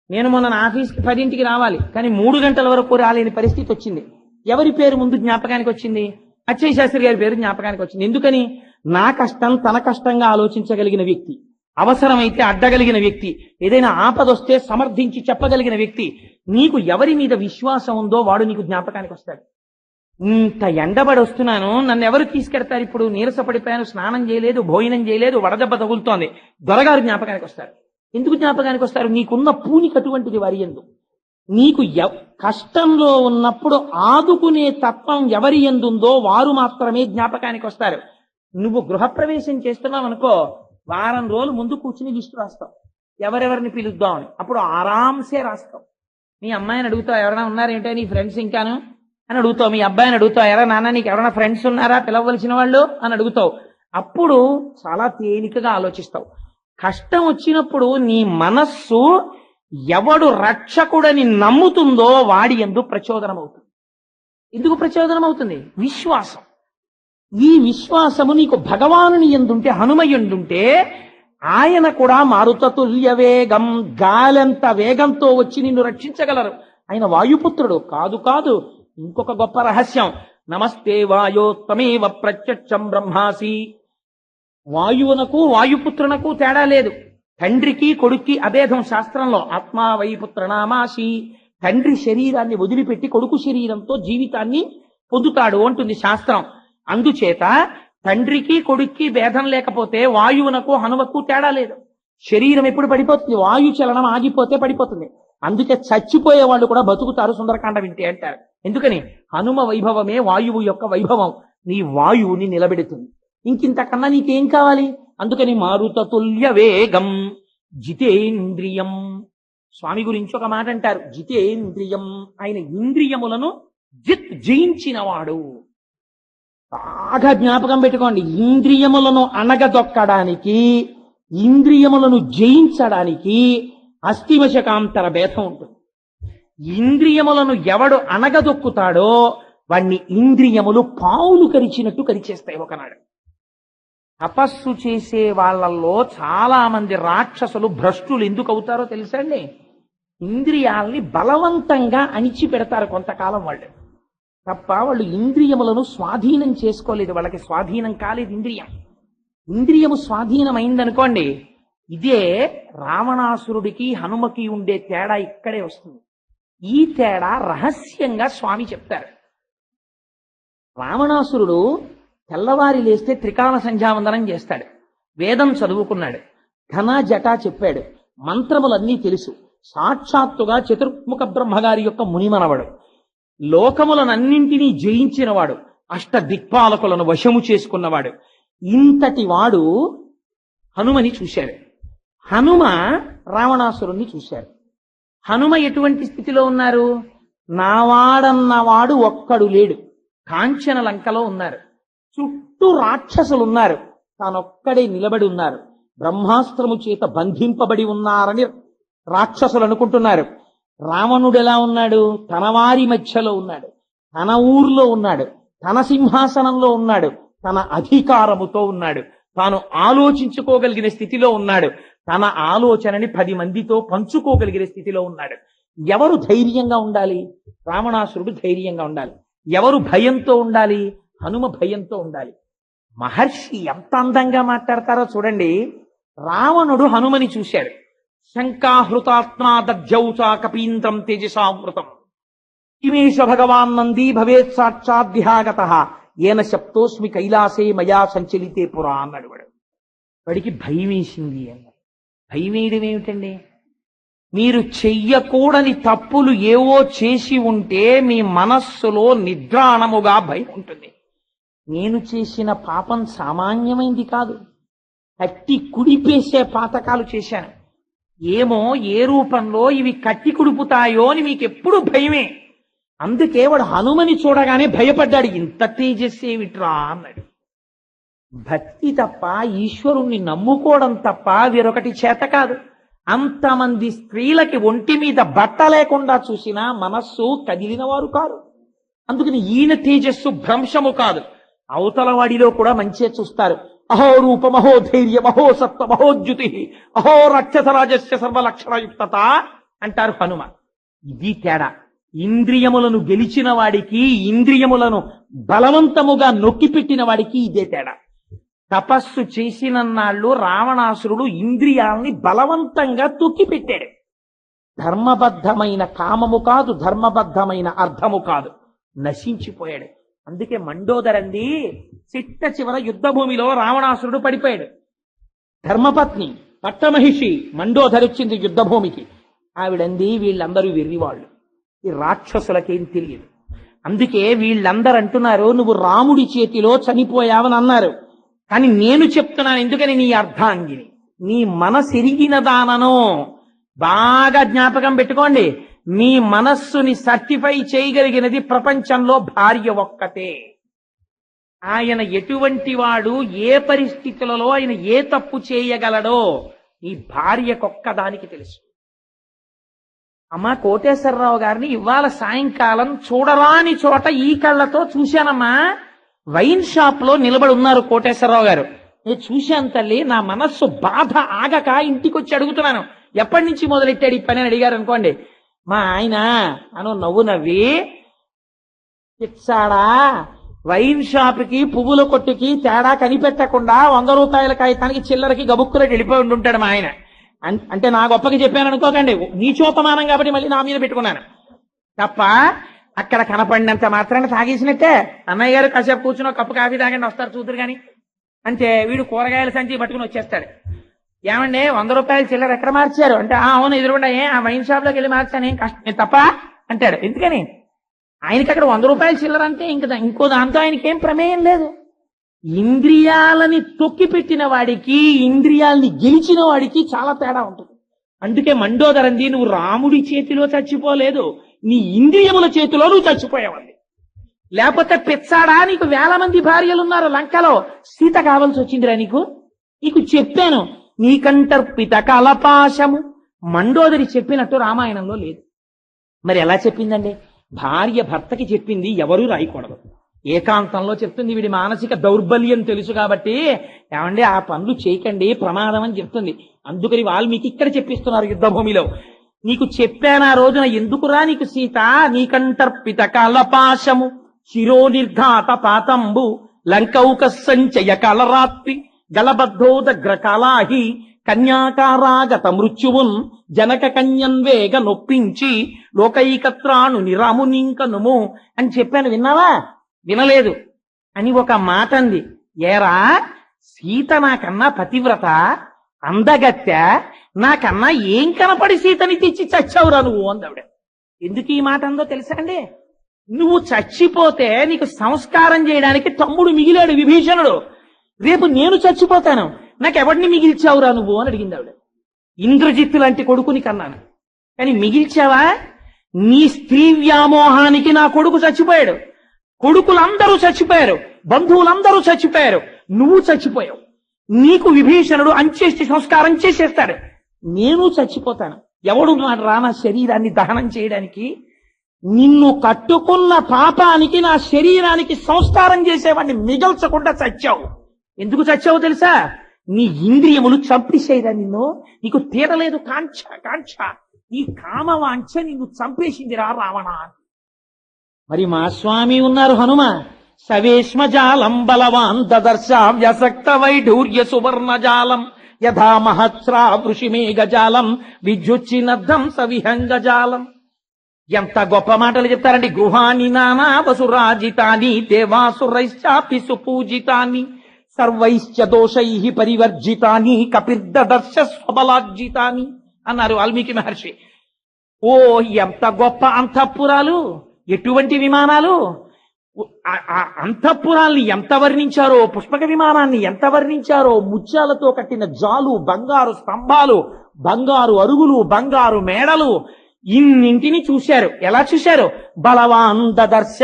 నేను మొన్న నా ఆఫీస్కి 10ంటికి రావాలి, కానీ 3 గంటల వరకు రాలేని పరిస్థితి వచ్చింది. ఎవరి పేరు ముందు జ్ఞాపకానికి వచ్చింది? అచ్చయ్య శాస్త్రి గారి పేరు జ్ఞాపకానికి వచ్చింది. ఎందుకని? నా కష్టం తన కష్టంగా ఆలోచించగలిగిన వ్యక్తి, అవసరమైతే అడ్డగలిగిన వ్యక్తి, ఏదైనా ఆపదొస్తే సమర్థించి చెప్పగలిగిన వ్యక్తి. నీకు ఎవరి మీద విశ్వాసం ఉందో వాడు నీకు జ్ఞాపకానికి వస్తాడు. ఇంత ఎండబడి వస్తున్నాను, నన్ను ఎవరు తీసుకెడతారు? ఇప్పుడు నీరసపడిపోయాను, స్నానం చేయలేదు, భోజనం చేయలేదు, వడదెబ్బ తగులుతోంది, దొరగారు జ్ఞాపకానికి వస్తారు. ఎందుకు జ్ఞాపకానికి వస్తారు? నీకున్న పూనికి అటువంటిది వారి యందు. నీకు కష్టంలో ఉన్నప్పుడు ఆదుకునే తత్వం ఎవరి యందుందో వారు మాత్రమే జ్ఞాపకానికి వస్తారు. నువ్వు గృహప్రవేశం చేస్తున్నావు అనుకో, వారం రోజులు ముందు కూర్చుని లిస్టు రాస్తావు, ఎవరెవరిని పిలుద్దామని. అప్పుడు ఆరాంసే రాస్తావు. మీ అమ్మాయిని అడుగుతావు, ఎవరైనా ఉన్నారేంటో నీ ఫ్రెండ్స్ ఇంకాను అని అడుగుతావు. మీ అబ్బాయిని అడుగుతావు, ఎరా నాన్న నీకు ఎవరైనా ఫ్రెండ్స్ ఉన్నారా పిలవలసిన వాళ్ళు అని అడుగుతావు. అప్పుడు చాలా తేలికగా ఆలోచిస్తావు. కష్టం వచ్చినప్పుడు నీ మనస్సు ఎవడు రక్షకుడని నమ్ముతుందో వాడి యందు ప్రచోదనం అవుతుంది. ఎందుకు ప్రచోదనం అవుతుంది? విశ్వాసం. ఈ విశ్వాసము నీకు భగవానుని యందుంటే, హనుమయందుంటే, ఆయన కూడా మారుతతుల్య వేగం, గాలంత వేగంతో వచ్చి నిన్ను రక్షించగలరు. ఆయన వాయుపుత్రుడు కాదు. కాదు, ఇంకొక గొప్ప రహస్యం. నమస్తే వాయోత్తమేవ ప్రత్యక్షం బ్రహ్మాసి. వాయువునకు వాయుపుత్రునకు తేడా లేదు. తండ్రికి కొడుక్కి అభేదం శాస్త్రంలో. ఆత్మా వైపుత్రనామాసి. తండ్రి శరీరాన్ని వదిలిపెట్టి కొడుకు శరీరంతో జీవితాన్ని పొందుతాడు అంటుంది శాస్త్రం. అందుచేత తండ్రికి కొడుక్కి భేదం లేకపోతే వాయువునకు హనుమకు తేడా లేదు. శరీరం ఎప్పుడు పడిపోతుంది? వాయు చలనం ఆగిపోతే పడిపోతుంది. అందుకే చచ్చిపోయే వాళ్ళు కూడా బతుకుతారు సుందరకాండ వింటే అంటారు. ఎందుకని? హనుమ వైభవమే వాయువు యొక్క వైభవం. నీ వాయువుని నిలబెడుతుంది. ఇంకింతకన్నా నీకేం కావాలి? అందుకని మారుతతుల్య వేగం జితేంద్రియం. స్వామి గురించి ఒక మాట అంటారు, జితేంద్రియం. ఆయన ఇంద్రియములను జయించినవాడు. బాగా జ్ఞాపకం పెట్టుకోండి. ఇంద్రియములను అణగదొక్కడానికి, ఇంద్రియములను జయించడానికి అస్థిమశకాంతర భేదం ఉంటుంది. ఇంద్రియములను ఎవడు అణగదొక్కుతాడో వాణ్ణి ఇంద్రియములు పావులు కరిచినట్టు కరిచేస్తాయి ఒకనాడు. తపస్సు చేసే వాళ్ళల్లో చాలా మంది రాక్షసులు భ్రష్టులు ఎందుకు అవుతారో తెలుసండి? ఇంద్రియాల్ని బలవంతంగా అణిచిపెడతారు కొంతకాలం వాళ్ళు తప్ప వాళ్ళు ఇంద్రియములను స్వాధీనం చేసుకోలేదు. వాళ్ళకి స్వాధీనం కాలేదు ఇంద్రియం. ఇంద్రియము స్వాధీనమైందనుకోండి, ఇదే రావణాసురుడికి హనుమకి ఉండే తేడా ఇక్కడే వస్తుంది. ఈ తేడా రహస్యంగా స్వామి చెప్తారు. రావణాసురుడు తెల్లవారి లేస్తే త్రికాల సంధ్యావందనం చేస్తాడు, వేదం చదువుకున్నాడు, ఘన జటా చెప్పాడు, మంత్రములన్నీ తెలుసు, సాక్షాత్తుగా చతుర్ముఖ బ్రహ్మగారి యొక్క మునిమనవడు, లోకములనన్నింటినీ జయించినవాడు, అష్ట దిక్పాలకులను వశము చేసుకున్నవాడు. ఇంతటి వాడు హనుమని చూశాడు. హనుమ రావణాసురుణ్ణి చూశారు. హనుమ ఎటువంటి స్థితిలో ఉన్నారు? నావాడన్నవాడు ఒక్కడు లేడు. కాంచన లంకలో ఉన్నారు. చుట్టూ రాక్షసులున్నారు, తానొక్కడే నిలబడి ఉన్నారు. బ్రహ్మాస్త్రము చేత బంధింపబడి ఉన్నారని రాక్షసులు అనుకుంటున్నారు. రావణుడు ఎలా ఉన్నాడు? తన వారి మధ్యలో ఉన్నాడు, తన ఊర్లో ఉన్నాడు, తన సింహాసనంలో ఉన్నాడు, తన అధికారముతో ఉన్నాడు, తాను ఆలోచించుకోగలిగిన స్థితిలో ఉన్నాడు, తన ఆలోచనని 10 మందితో పంచుకోగలిగిన స్థితిలో ఉన్నాడు. ఎవరు ధైర్యంగా ఉండాలి? రావణాసురుడు ధైర్యంగా ఉండాలి. ఎవరు భయంతో ఉండాలి? హనుమ భయంతో ఉండాలి. మహర్షి ఎంత అందంగా మాట్లాడతారో చూడండి. రావణుడు హనుమని చూశాడు. శంకాహృతాత్మాదౌచా కపీంద్రం తేజసామృతం కిమేష భగవాన్ నంది భవేత్ సాక్షాద్విహాగత ఏన శప్తోస్మి కైలాసే మయా సంచలితే పురా అన్నాడు వాడు. వాడికి భయం వేసింది అన్నాడు. భయం వేయడం ఏమిటండి? మీరు చెయ్యకూడని తప్పులు ఏవో చేసి ఉంటే మీ మనస్సులో నిద్రాణముగా భయం ఉంటుంది. నేను చేసిన పాపం సామాన్యమైంది కాదు, కట్టి కుడిపేసే పాతకాలు చేశాను. ఏమో ఏ రూపంలో ఇవి కట్టి కుడుపుతాయో అని మీకు ఎప్పుడు భయమే. అందుకే వాడు హనుమని చూడగానే భయపడ్డాడు. ఇంత తేజస్సేమిట్రా అన్నాడు. భక్తి తప్ప, ఈశ్వరుణ్ణి నమ్ముకోవడం తప్ప వేరొకటి చేత కాదు. అంతమంది స్త్రీలకి ఒంటి మీద బట్ట లేకుండా చూసినా మనస్సు కదిలిన వారు కాదు. అందుకని ఈయన తేజస్సు భ్రంశము కాదు. అవతల వాడిలో కూడా మంచిగా చూస్తారు. అహో రూప మహో ధైర్య మహో సత్వ మహోద్యుతి అహో రాక్షసరాజస్య సర్వలక్షణయుక్తత అంటారు హనుమ. ఇది తేడా. ఇంద్రియములను గెలిచిన వాడికి, ఇంద్రియములను బలవంతముగా నొక్కిపెట్టిన వాడికి ఇదే తేడా. తపస్సు చేసినన్నాళ్ళు రావణాసురుడు ఇంద్రియాలని బలవంతంగా తొక్కిపెట్టాడు. ధర్మబద్ధమైన కామము కాదు, ధర్మబద్ధమైన అర్థము కాదు, నశించిపోయాడు. అందుకే మండోదరంది చిట్ట చివర యుద్ధ భూమిలో రావణాసురుడు పడిపోయాడు. ధర్మపత్ని పట్టమహిషి మండోదరొచ్చింది యుద్ధ భూమికి. ఆవిడంది వీళ్ళందరూ వెర్రివాళ్ళు, ఈ రాక్షసులకేం తెలియదు. అందుకే వీళ్ళందరూ అంటున్నారు నువ్వు రాముడి చేతిలో చనిపోయావని అన్నారు. కానీ నేను చెప్తున్నాను ఎందుకని, నీ అర్ధాంగిని, నీ మనసెరిగిన దానను బాగా జ్ఞాపకం పెట్టుకోండి. మీ మనస్సుని సర్టిఫై చేయగలిగినది ప్రపంచంలో భార్య ఒక్కతే. ఆయన ఎటువంటి వాడు, ఏ పరిస్థితులలో ఆయన ఏ తప్పు చేయగలడో ఈ భార్యకొక్కదానికి తెలుసు. అమ్మా కోటేశ్వరరావు గారిని ఇవాళ సాయంకాలం చూడరాని చోట ఈ కళ్ళతో చూశానమ్మా. వైన్ షాప్ లో నిలబడి ఉన్నారు కోటేశ్వరరావు గారు. నేను చూశాను తల్లి, నా మనస్సు బాధ ఆగక ఇంటికి వచ్చి అడుగుతున్నాను, ఎప్పటి నుంచి మొదలెట్టాడు ఈ పని అని అడిగారు అనుకోండి. మా ఆయన అను నవ్వు నవ్వి, పిచ్చాడా, వైన్ షాప్ కి పువ్వుల కొట్టుకి తేడా కనిపెట్టకుండా 100 రూపాయల కాగితానికి చిల్లరకి గబుక్కులకి వెళ్ళిపోయి ఉంటుంటాడు మా ఆయన. అంటే నా గొప్పకి చెప్పాను అనుకోకండి, నీచోపమానం కాబట్టి మళ్ళీ నా మీద పెట్టుకున్నాను తప్ప. అక్కడ కనపడినంత మాత్రాన్ని తాగేసినట్టే అన్నయ్య గారు కాసేపు కూర్చుని కప్పు కాఫీ తాగండి వస్తారు చూద్దరు కానీ అంటే వీడు కూరగాయల సంచి పట్టుకుని వచ్చేస్తాడు. ఏమండి 100 రూపాయల చిల్లర ఎక్కడ మార్చారు అంటే, అవును ఎదురుకుండా ఆ వైన్ షాప్ లోకి వెళ్ళి మార్చాను, ఏం కష్టం తప్ప అంటాడు. ఎందుకని? ఆయనకి అక్కడ 100 రూపాయల చిల్లర అంటే ఇంకో దాంతో ఆయనకేం ప్రమేయం లేదు. ఇంద్రియాలని తొక్కిపెట్టిన వాడికి, ఇంద్రియాలని గెలిచిన వాడికి చాలా తేడా ఉంటుంది. అందుకే మండోదరంది, నువ్వు రాముడి చేతిలో చచ్చిపోలేదు, నీ ఇంద్రియముల చేతిలో నువ్వు చచ్చిపోయావండి. లేకపోతే పిచ్చాడా, నీకు 1000 మంది భార్యలున్నారు లంకలో, సీత కావాల్సి వచ్చిందిరా నీకు? నీకు చెప్పాను, నీకంటర్పిత కలపాశము. మండోదరి చెప్పినట్టు రామాయణంలో లేదు. మరి ఎలా చెప్పిందండి? భార్య భర్తకి చెప్పింది ఎవరూ రాయకూడదు, ఏకాంతంలో చెప్తుంది. వీడి మానసిక దౌర్బల్యం తెలుసు కాబట్టి, ఏమండి ఆ పనులు చేయకండి ప్రమాదం అని చెప్తుంది. అందుకని వాల్మీకి ఇక్కడ చెప్పిస్తున్నారు యుద్ధ భూమిలో. నీకు చెప్పాను ఆ రోజున, ఎందుకురా నీకు సీత, నీకంటర్పిత కలపాశము శిరో నిర్ఘాత పాతంబు లంకౌక సంచయ కలరాత్రి గలబద్ధోదగ్ర కలాహి కన్యాకారాగత మృత్యువున్ జనక కన్యన్వేగ నొప్పించి లోకైకత్రాను నిరామునింకనుము అని చెప్పాను. విన్నావా? వినలేదు అని ఒక మాట అంది. ఏరా సీత నాకన్నా పతివ్రత, అందగత్య, నాకన్నా ఏం కనపడి సీతని తెచ్చి చచ్చావురా నువ్వు అందావిడ. ఎందుకు ఈ మాట అందో తెలుసా అండి? నువ్వు చచ్చిపోతే నీకు సంస్కారం చేయడానికి తమ్ముడు మిగిలాడు విభీషణుడు. రేపు నేను చచ్చిపోతాను, నాకెవడిని మిగిల్చావురా నువ్వు అని అడిగింది ఆవిడ. ఇంద్రజిత్తు లాంటి కొడుకుని కన్నాను, కానీ మిగిల్చావా? నీ స్త్రీ వ్యామోహానికి నా కొడుకు చచ్చిపోయాడు, కొడుకులందరూ చచ్చిపోయారు, బంధువులందరూ చచ్చిపోయారు, నువ్వు చచ్చిపోయావు. నీకు విభీషణుడు అంత్యేష్టి సంస్కారం చేసేస్తాడు, నేను చచ్చిపోతాను. ఎవడు రా నా శరీరాన్ని దహనం చేయడానికి? నిన్ను కట్టుకున్న పాపానికి నా శరీరానికి సంస్కారం చేసేవాడిని మిగల్చకుండా చచ్చావు. ఎందుకు చచ్చావు తెలుసా? నీ ఇంద్రియములు చంపేసేదా నిన్ను. నీకు తీరలేదు కాంక్ష, కాంక్ష, నీ కామవాంఛ నిన్ను చంపేసింది రా రావణ. మరి మా స్వామి ఉన్నారు హనుమ, సవేష్మజాలం బలవాన్ దదర్శ వ్యసక్త వైఢూర్య సువర్ణజాలం యథా మహత్స్రా వృషిమేఘజాలం విద్యుచ్చినద్ధం సవిహంగజాలం. ఎంత గొప్ప మాటలు చెప్తారండి. గృహాని నానా వసురాజితాని దేవాసురైశ్చాపి సుపూజితాని సర్వైశ్చ దోషై పరివర్జితాని కపిర్దర్శ స్వబలార్జితాని అన్నారు వాల్మీకి మహర్షి. ఓ ఎంత గొప్ప అంతఃపురాలు, ఎటువంటి విమానాలు! అంతఃపురాల్ని ఎంత వర్ణించారో, పుష్పక విమానాన్ని ఎంత వర్ణించారో, ముత్యాలతో కట్టిన జాలు, బంగారు స్తంభాలు, బంగారు అరుగులు, బంగారు మేడలు, ఇన్నింటిని చూశారు. ఎలా చూశారు? బలవాన్ దదర్శ.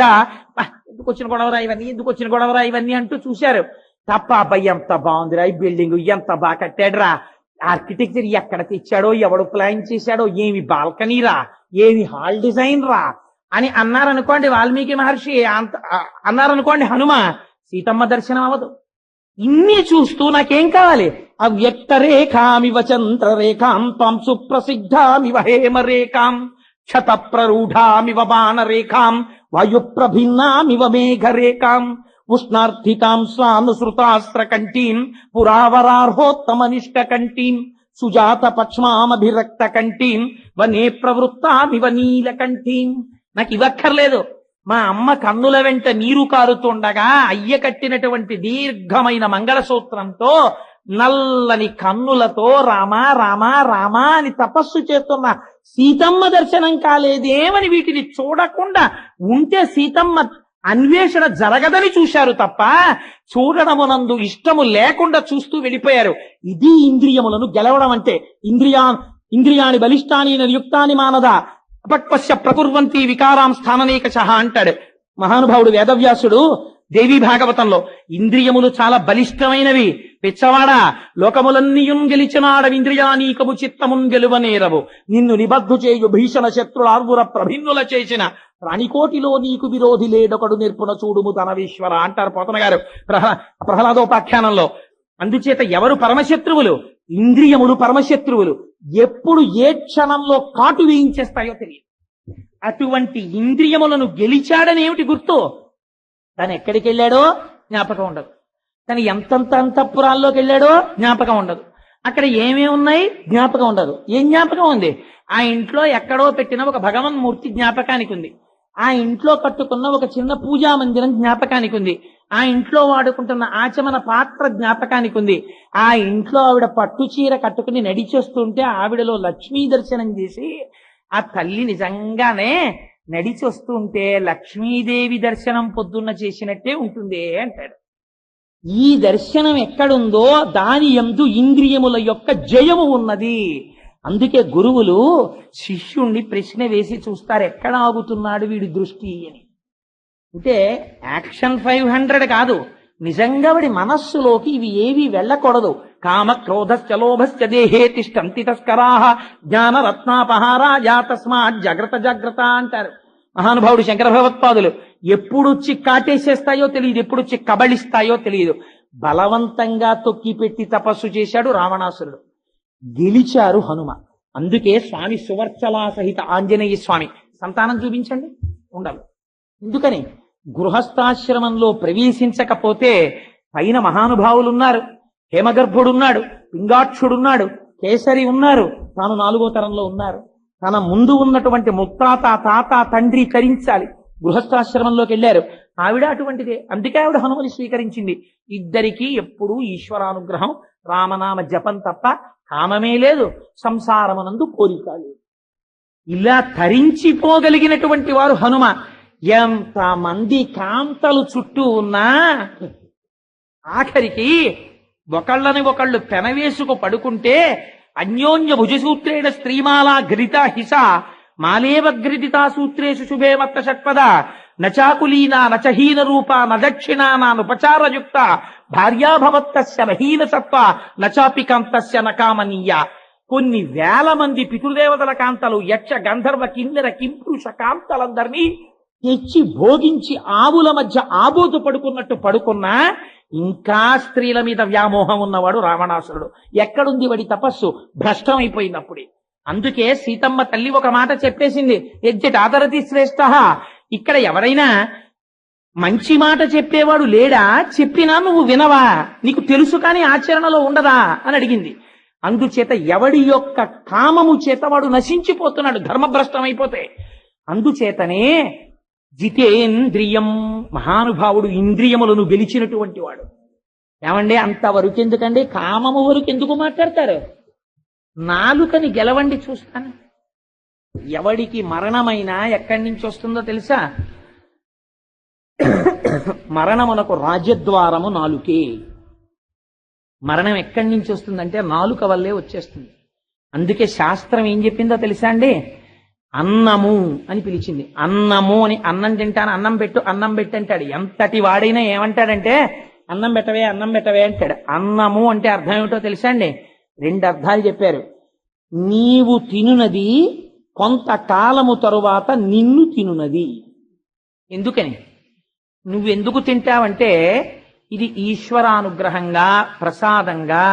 ఎందుకు వచ్చిన గొడవరా ఇవన్నీ, ఎందుకు వచ్చిన గొడవరా ఇవన్నీ అంటూ చూశారు తప్ప, అబ్బాయి ఎంత బాగుందిరా ఈ బిల్డింగ్, ఎంత బాగా కట్టాడురా, ఆర్కిటెక్చర్ ఎక్కడ తెచ్చాడో, ఎవడు ప్లాన్ చేశాడో, ఏమి బాల్కనీరా, ఏమి హాల్ డిజైన్ రా అని అన్నారనుకోండి వాల్మీకి మహర్షి, అన్నారనుకోండి హనుమ, సీతమ్మ దర్శనం అవ్వదు. ఇన్ని చూస్తూ నాకేం కావాలి? అవ్యక్త రేఖామివ చంద్రరేఖాం త్వం సుప్రసిద్ధామివ హేమరేఖాం క్షత ప్రరూఢామివ బాణరేఖాం వాయుప్రభిన్నామివ మేఘరేఖాం ఉష్ణార్థితాం స్వానుసృతాస్త్రకంఠీం పురావరార్హోత్తమనిష్ట కంఠీం సుజాత పక్ష్మామభిరక్త కంఠీం వనే ప్రవృత్తామివ నీలకంఠీం. నాకు ఇవక్కర్లేదు. మా అమ్మ కన్నుల వెంట నీరు కారుతుండగా అయ్య కట్టినటువంటి దీర్ఘమైన మంగళసూత్రంతో నల్లని కన్నులతో రామా రామా రామా అని తపస్సు చేస్తున్న సీతమ్మ దర్శనం కాలేదేమని వీటిని చూడకుండా ఉంటే సీతమ్మ అన్వేషణ జరగదని చూశారు తప్ప చూడడమునందు ఇష్టము లేకుండా చూస్తూ వెళ్ళిపోయారు. ఇది ఇంద్రియములను గెలవడం అంటే. ఇంద్రియాని బలిష్టాని యుక్తాని మానద అపక్వశ్య ప్రకుర్వంతి వికారాం స్థాననేకశ అంటాడు మహానుభావుడు వేదవ్యాసుడు దేవీ భాగవతంలో. ఇంద్రియములు చాలా బలిష్టమైనవి. పిచ్చవాడా, లోకములన్నీయున్ గెలిచినాడవింద్రియానీకము చిత్తమున్ గెలువనేరవు నిన్ను నిబద్ధు చేయు భీషణ శత్రులార్వుర ప్రభిన్నుల చేసిన ప్రాణికోటిలో నీకు విరోధి లేడొకడు నిర్పుణ చూడుము తనవీశ్వర అంటారు పోతన గారు ప్రహ్లాదోపాఖ్యానంలో. అందుచేత ఎవరు పరమశత్రువులు? ఇంద్రియములు పరమశత్రువులు. ఎప్పుడు ఏ క్షణంలో కాటు వేయించేస్తాయో తెలియదు. అటువంటి ఇంద్రియములను గెలిచాడని ఏమిటి గుర్తు? తను ఎక్కడికి వెళ్ళాడో జ్ఞాపకం ఉండదు. తను ఎంతంత అంతఃపురాల్లోకి వెళ్ళాడో జ్ఞాపకం ఉండదు. అక్కడ ఏమేమి ఉన్నాయి జ్ఞాపకం ఉండదు. ఏం జ్ఞాపకం ఉంది? ఆ ఇంట్లో ఎక్కడో పెట్టిన ఒక భగవన్మూర్తి జ్ఞాపకానికి ఉంది. ఆ ఇంట్లో కట్టుకున్న ఒక చిన్న పూజా మందిరం జ్ఞాపకానికి ఉంది. ఆ ఇంట్లో వాడుకుంటున్న ఆచమన పాత్ర జ్ఞాపకానికి ఉంది. ఆ ఇంట్లో ఆవిడ పట్టు చీర కట్టుకుని నడిచొస్తుంటే ఆవిడలో లక్ష్మీ దర్శనం చేసి ఆ తల్లి నిజంగానే నడిచి వస్తుంటే లక్ష్మీదేవి దర్శనం పొద్దున్న చేసినట్టే ఉంటుంది అంటాడు. ఈ దర్శనం ఎక్కడుందో దాని యందు ఇంద్రియముల యొక్క జయము ఉన్నది. అందుకే గురువులు శిష్యుణ్ణి ప్రశ్న వేసి చూస్తారు, ఎక్కడ ఆగుతున్నాడు వీడి దృష్టి అని. అంటే యాక్షన్ 500 కాదు, నిజంగా వాడి మనస్సులోకి ఇవి ఏవి వెళ్ళకూడదు. కామ క్రోధశ్చ లోభశ్చ దేహే తిష్టంతి తస్కరాః జ్ఞాన రత్నాపహారాయ తస్మాత్ జాగ్రత్త జాగ్రత్త అంటారు మహానుభావుడు శంకర భగవత్పాదులు. ఎప్పుడొచ్చి కాటేసేస్తాయో తెలియదు, ఎప్పుడొచ్చి కబళిస్తాయో తెలియదు. బలవంతంగా తొక్కి పెట్టి తపస్సు చేశాడు రావణాసురుడు, గెలిచారు హనుమ. అందుకే స్వామి సువర్చలా సహిత ఆంజనేయ స్వామి సంతానం చూపించండి ఉండదు. ఎందుకని? గృహస్థాశ్రమంలో ప్రవేశించకపోతే పైన మహానుభావులున్నారు, హేమగర్భుడున్నాడు, పింగాక్షుడున్నాడు, కేసరి ఉన్నారు, తాను 4వ తరంలో ఉన్నారు. తన ముందు ఉన్నటువంటి ముత్తాత తాత తండ్రి తరించాలి. గృహస్థాశ్రమంలోకి వెళ్ళారు. ఆవిడ అటువంటిదే. అందుకే ఆవిడ హనుమని స్వీకరించింది. ఇద్దరికీ ఎప్పుడూ ఈశ్వరానుగ్రహం, రామనామ జపం తప్ప కామమే లేదు, సంసారమునందు కోరిక లేదు. ఇలా తరించిపోగలిగినటువంటి వారు హనుమ. ఎంతమంది కాంతలు చుట్టూ ఉన్నా ఆఖరికి ఒకళ్ళని ఒకళ్ళు పెనవేసుకు పడుకుంటే అన్యోన్య భుజసూత్రేణ స్త్రీమాలా ఘృత హిస మాలేవ ఘృదితా సూత్రేషు శుభే మత్త షట్పద నచాకులీనా నచహీన రూప నదక్షిణానా ఉపచారయుక్త భార్యాభవత్తస్య నహీన సత్వ నచాపి కాంతస్య నకామనీయ. కొన్ని వేల మంది పితృదేవతల కాంతలు, యక్ష గంధర్వ కిన్నెర కింపురుష కాంతలందరినీ తెచ్చి భోగించి ఆవుల మధ్య ఆబోతు పడుకున్నట్టు పడుకున్నా ఇంకా స్త్రీల మీద వ్యామోహం ఉన్నవాడు రావణాసురుడు. ఎక్కడుంది వాడి తపస్సు? భ్రష్టమైపోయినప్పుడే. అందుకే సీతమ్మ తల్లి ఒక మాట చెప్పేసింది, యజ్జట్ ఆదరతి శ్రేష్ఠ. ఇక్కడ ఎవరైనా మంచి మాట చెప్పేవాడు లేడా, చెప్పినా నువ్వు వినవా, నీకు తెలుసు కానీ ఆచరణలో ఉండదా అని అడిగింది. అందుచేత ఎవడి యొక్క కామము చేత వాడు నశించిపోతున్నాడు, ధర్మభ్రష్టమైపోతే. అందుచేతనే జితేంద్రియం, మహానుభావుడు ఇంద్రియములను గెలిచినటువంటి వాడు. ఏమండి అంతవరకు ఎందుకండి, కామము వరకు ఎందుకు మాట్లాడతారు? నాలుకని గెలవండి చూస్తాను. ఎవడికి మరణమైనా ఎక్కడి నుంచి వస్తుందో తెలుసా? మరణమునకు రాజద్వారము నాలుకే. మరణం ఎక్కడి నుంచి వస్తుందంటే నాలుక వల్లే వచ్చేస్తుంది. అందుకే శాస్త్రం ఏం చెప్పిందో తెలుసా అండి? అన్నము అని పిలిచింది. అన్నము అని, అన్నం తింటాను, అన్నం పెట్టు, అన్నం పెట్టు అంటాడు. ఎంతటి వాడైనా ఏమంటాడంటే అన్నం పెట్టవే, అన్నం పెట్టవే అంటాడు. అన్నము అంటే అర్థం ఏమిటో తెలుసా అండి? 2 అర్థాలు చెప్పారు. నీవు తినునది కొంతకాలము తరువాత నిన్ను తినునది. ఎందుకని? నువ్వెందుకు తింటావంటే ఇది ఈశ్వరానుగ్రహంగా, ప్రసాదంగా.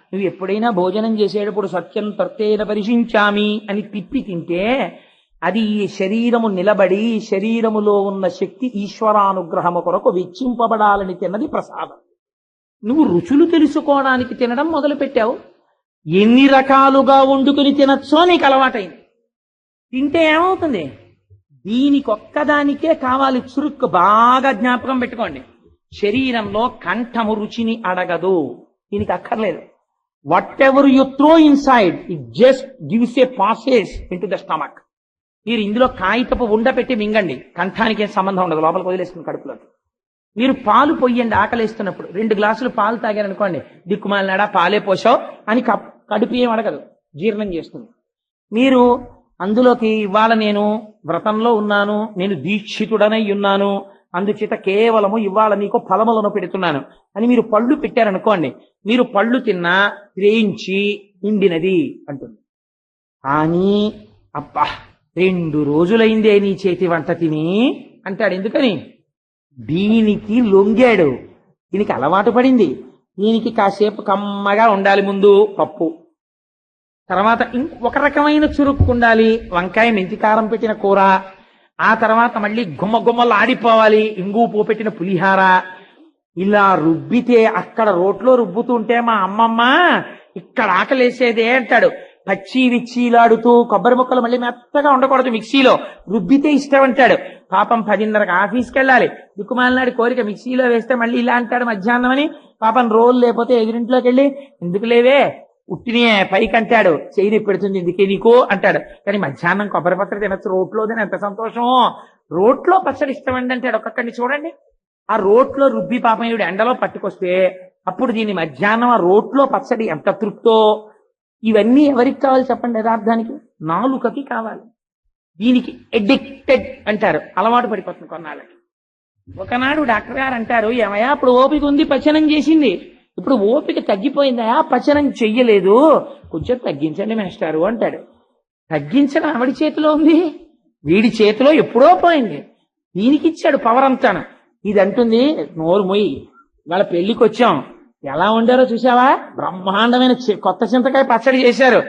నువ్వు ఎప్పుడైనా భోజనం చేసేటప్పుడు సత్యం తర్తేన పరిశించామి అని తిప్పి తింటే అది ఈ శరీరము నిలబడి, శరీరములో ఉన్న శక్తి ఈశ్వరానుగ్రహము కొరకు వెచ్చింపబడాలని తిన్నది ప్రసాదం. నువ్వు రుచులు తెలుసుకోవడానికి తినడం మొదలు పెట్టావు. ఎన్ని రకాలుగా వండుకుని తినచ్చో నీకు అలవాటైంది. తింటే ఏమవుతుంది? దీనికొక్కదానికే కావాలి చురుక్కు. బాగా జ్ఞాపకం పెట్టుకోండి. శరీరంలో కంఠము రుచిని అడగదు, దీనికి అక్కర్లేదు. What ever you throw inside it just gives a passage into the stomach. మీరు ఇందులో కాగితపు ఉండ పెట్టి మింగండి, కంఠానికి ఏం సంబంధం ఉండదు, లోపలికి వదిలేస్తుంది కడుపులోకి. మీరు పాలు పొయ్యండి ఆకలిస్తున్నప్పుడు. 2 గ్లాసులు పాలు తాగారనుకోండి, దిక్కుమాలినాడా పాలే పోసావు అని కడుపు ఏం అడగదు, జీర్ణం చేస్తుంది. మీరు అందులోకి ఇవాళ నేను వ్రతంలో ఉన్నాను, నేను దీక్షితుడనై ఉన్నాను, అందుచేత కేవలము ఇవాళ నీకు ఫలములను పెడుతున్నాను అని మీరు పళ్ళు పెట్టారనుకోండి, మీరు పళ్ళు తిన్నా గ్రహించి నిండినది అంటుంది. కానీ అబ్బా 2 రోజులైందే నీ చేతి వంట తిని అంటాడు. ఎందుకని? దీనికి లొంగాడు, దీనికి అలవాటు పడింది. దీనికి కాసేపు కమ్మగా ఉండాలి, ముందు పప్పు, తర్వాత ఇంకొక రకమైన చురుక్కు ఉండాలి, వంకాయ మెంతికారం పెట్టిన కూర, ఆ తర్వాత మళ్ళీ గుమ్మలు ఆడిపోవాలి, ఇంగు పూ పెట్టిన పులిహార. ఇలా రుబ్బితే అక్కడ రోట్లో రుబ్బుతుంటే మా అమ్మమ్మ ఇక్కడ ఆకలేసేదే అంటాడు. పచ్చి విచ్చీలాడుతూ కొబ్బరి ముక్కలు మళ్ళీ మెత్తగా ఉండకూడదు, మిక్సీలో రుబ్బితే ఇష్టం అంటాడు. పాపం 10:30కి ఆఫీస్కి వెళ్ళాలి, దిక్కుమాలినాడి కోరిక మిక్సీలో వేస్తే మళ్ళీ ఇలా అంటాడు మధ్యాహ్నం అని. పాపం రోలు లేకపోతే ఎదురింట్లోకి వెళ్ళి ఎందుకు లేవే ఉట్టినే పైకి అంటాడు, చేయి పెడుతుంది ఇందుకే నీకు అంటాడు. కానీ మధ్యాహ్నం కొబ్బరి పచ్చడి తినచ్చు రోట్లో, తిన ఎంత సంతోషం. రోట్లో పచ్చడి ఇష్టమండి అంటాడు. ఒక్కొక్కడిని చూడండి, ఆ రోట్లో రుబ్బి పాపం ఈవిడ ఎండలో పట్టుకొస్తే అప్పుడు దీన్ని మధ్యాహ్నం ఆ రోట్లో పచ్చడి ఎంత తృప్తో. ఇవన్నీ ఎవరికి కావాలి చెప్పండి? యథార్థానికి నాలుకకి కావాలి. దీనికి ఎడిక్టెడ్ అంటారు, అలవాటు పడిపోతుంది కొన్నాళ్ళకి. ఒకనాడు డాక్టర్ గారు అంటారు, ఏమయ్యా అప్పుడు ఓపిక ఉంది, పచనం చేసింది, ఇప్పుడు ఓపిక తగ్గిపోయిందా, పచనం చెయ్యలేదు, కొంచెం తగ్గించండి మేస్టారు అంటాడు. తగ్గించడం ఎవడి చేతిలో ఉంది? వీడి చేతిలో ఎప్పుడో పోయింది. దీనికి ఇచ్చాడు పవర్ అంతాను. ఇది అంటుంది, నోరు మొయ్యి, వాళ్ళ పెళ్లికి వచ్చాం, ఎలా ఉండారో చూసావా, బ్రహ్మాండమైన కొత్త చింతకాయ పచ్చడి చేశారు,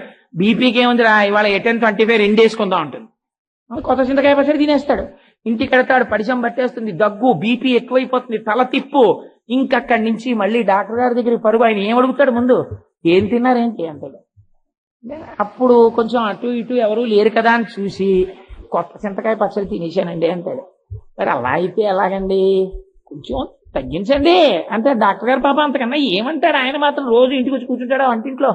బీపీకి ఏముందిరా ఇవాళ 8-25 2 వేసుకుందాం ఉంటుంది. కొత్త చింతకాయ పచ్చడి తినేస్తాడు, ఇంటికి వెడతాడు, పడిశం పట్టేస్తుంది, దగ్గు, బీపీ ఎక్కువైపోతుంది, తల తిప్పు. ఇంకక్కడి నుంచి మళ్ళీ డాక్టర్ గారి దగ్గరికి పరుగు. ఆయన ఏం అడుగుతాడు ముందు? ఏం తిన్నారేంటి అంటాడు. అప్పుడు కొంచెం అటు ఇటు ఎవరు లేరు కదా అని చూసి కొత్త చింతకాయ పచ్చడి తినేశానండి అంటాడు. మరి అలా అయితే ఎలాగండి, కొంచెం తగ్గించండి అంటే డాక్టర్ గారు పాప అంతకన్నా ఏమంటాడు, ఆయన మాత్రం రోజు ఇంటికి వచ్చి కూర్చుంటాడు వంటింట్లో.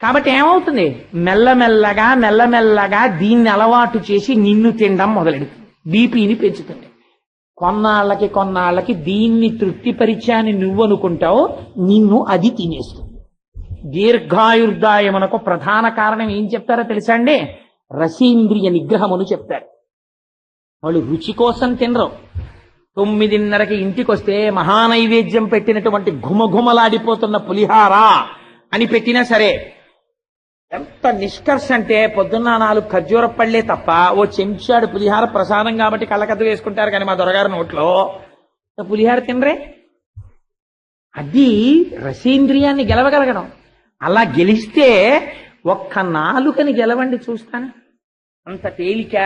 కాబట్టి ఏమవుతుంది, మెల్లమెల్లగా దీన్ని అలవాటు చేసి నిన్ను తినడం మొదలెడుతుంది, బీపీని పెంచుతుంది. కొన్నాళ్ళకి దీన్ని తృప్తిపరిచాని నువ్వు అనుకుంటావు, నిన్ను అది తినేస్తుంది. దీర్ఘాయుర్దాయమునకు ప్రధాన కారణం ఏం చెప్తారో తెలుసా అండి? రసేంద్రియ నిగ్రహమును చెప్తారు. వాళ్ళు రుచి కోసం తినరు. 9:30కి ఇంటికి వస్తే మహానైవేద్యం పెట్టినటువంటి ఘుమఘుమలాడిపోతున్న పులిహార అని పెట్టినా సరే, ఎంత నిష్కర్ష అంటే పొద్దున్న 4 ఖర్జూర పళ్ళే తప్ప ఓ చెంచాడు పులిహార ప్రసాదం కాబట్టి కళ్ళకద్దు వేసుకుంటారు, కానీ మా దొరగారి నోట్లో పులిహార తినరే. అది రసేంద్రియాన్ని గెలవగలగడం. అలా గెలిస్తే ఒక్క నాలుకని గెలవండి చూస్తాను, అంత తేలిక.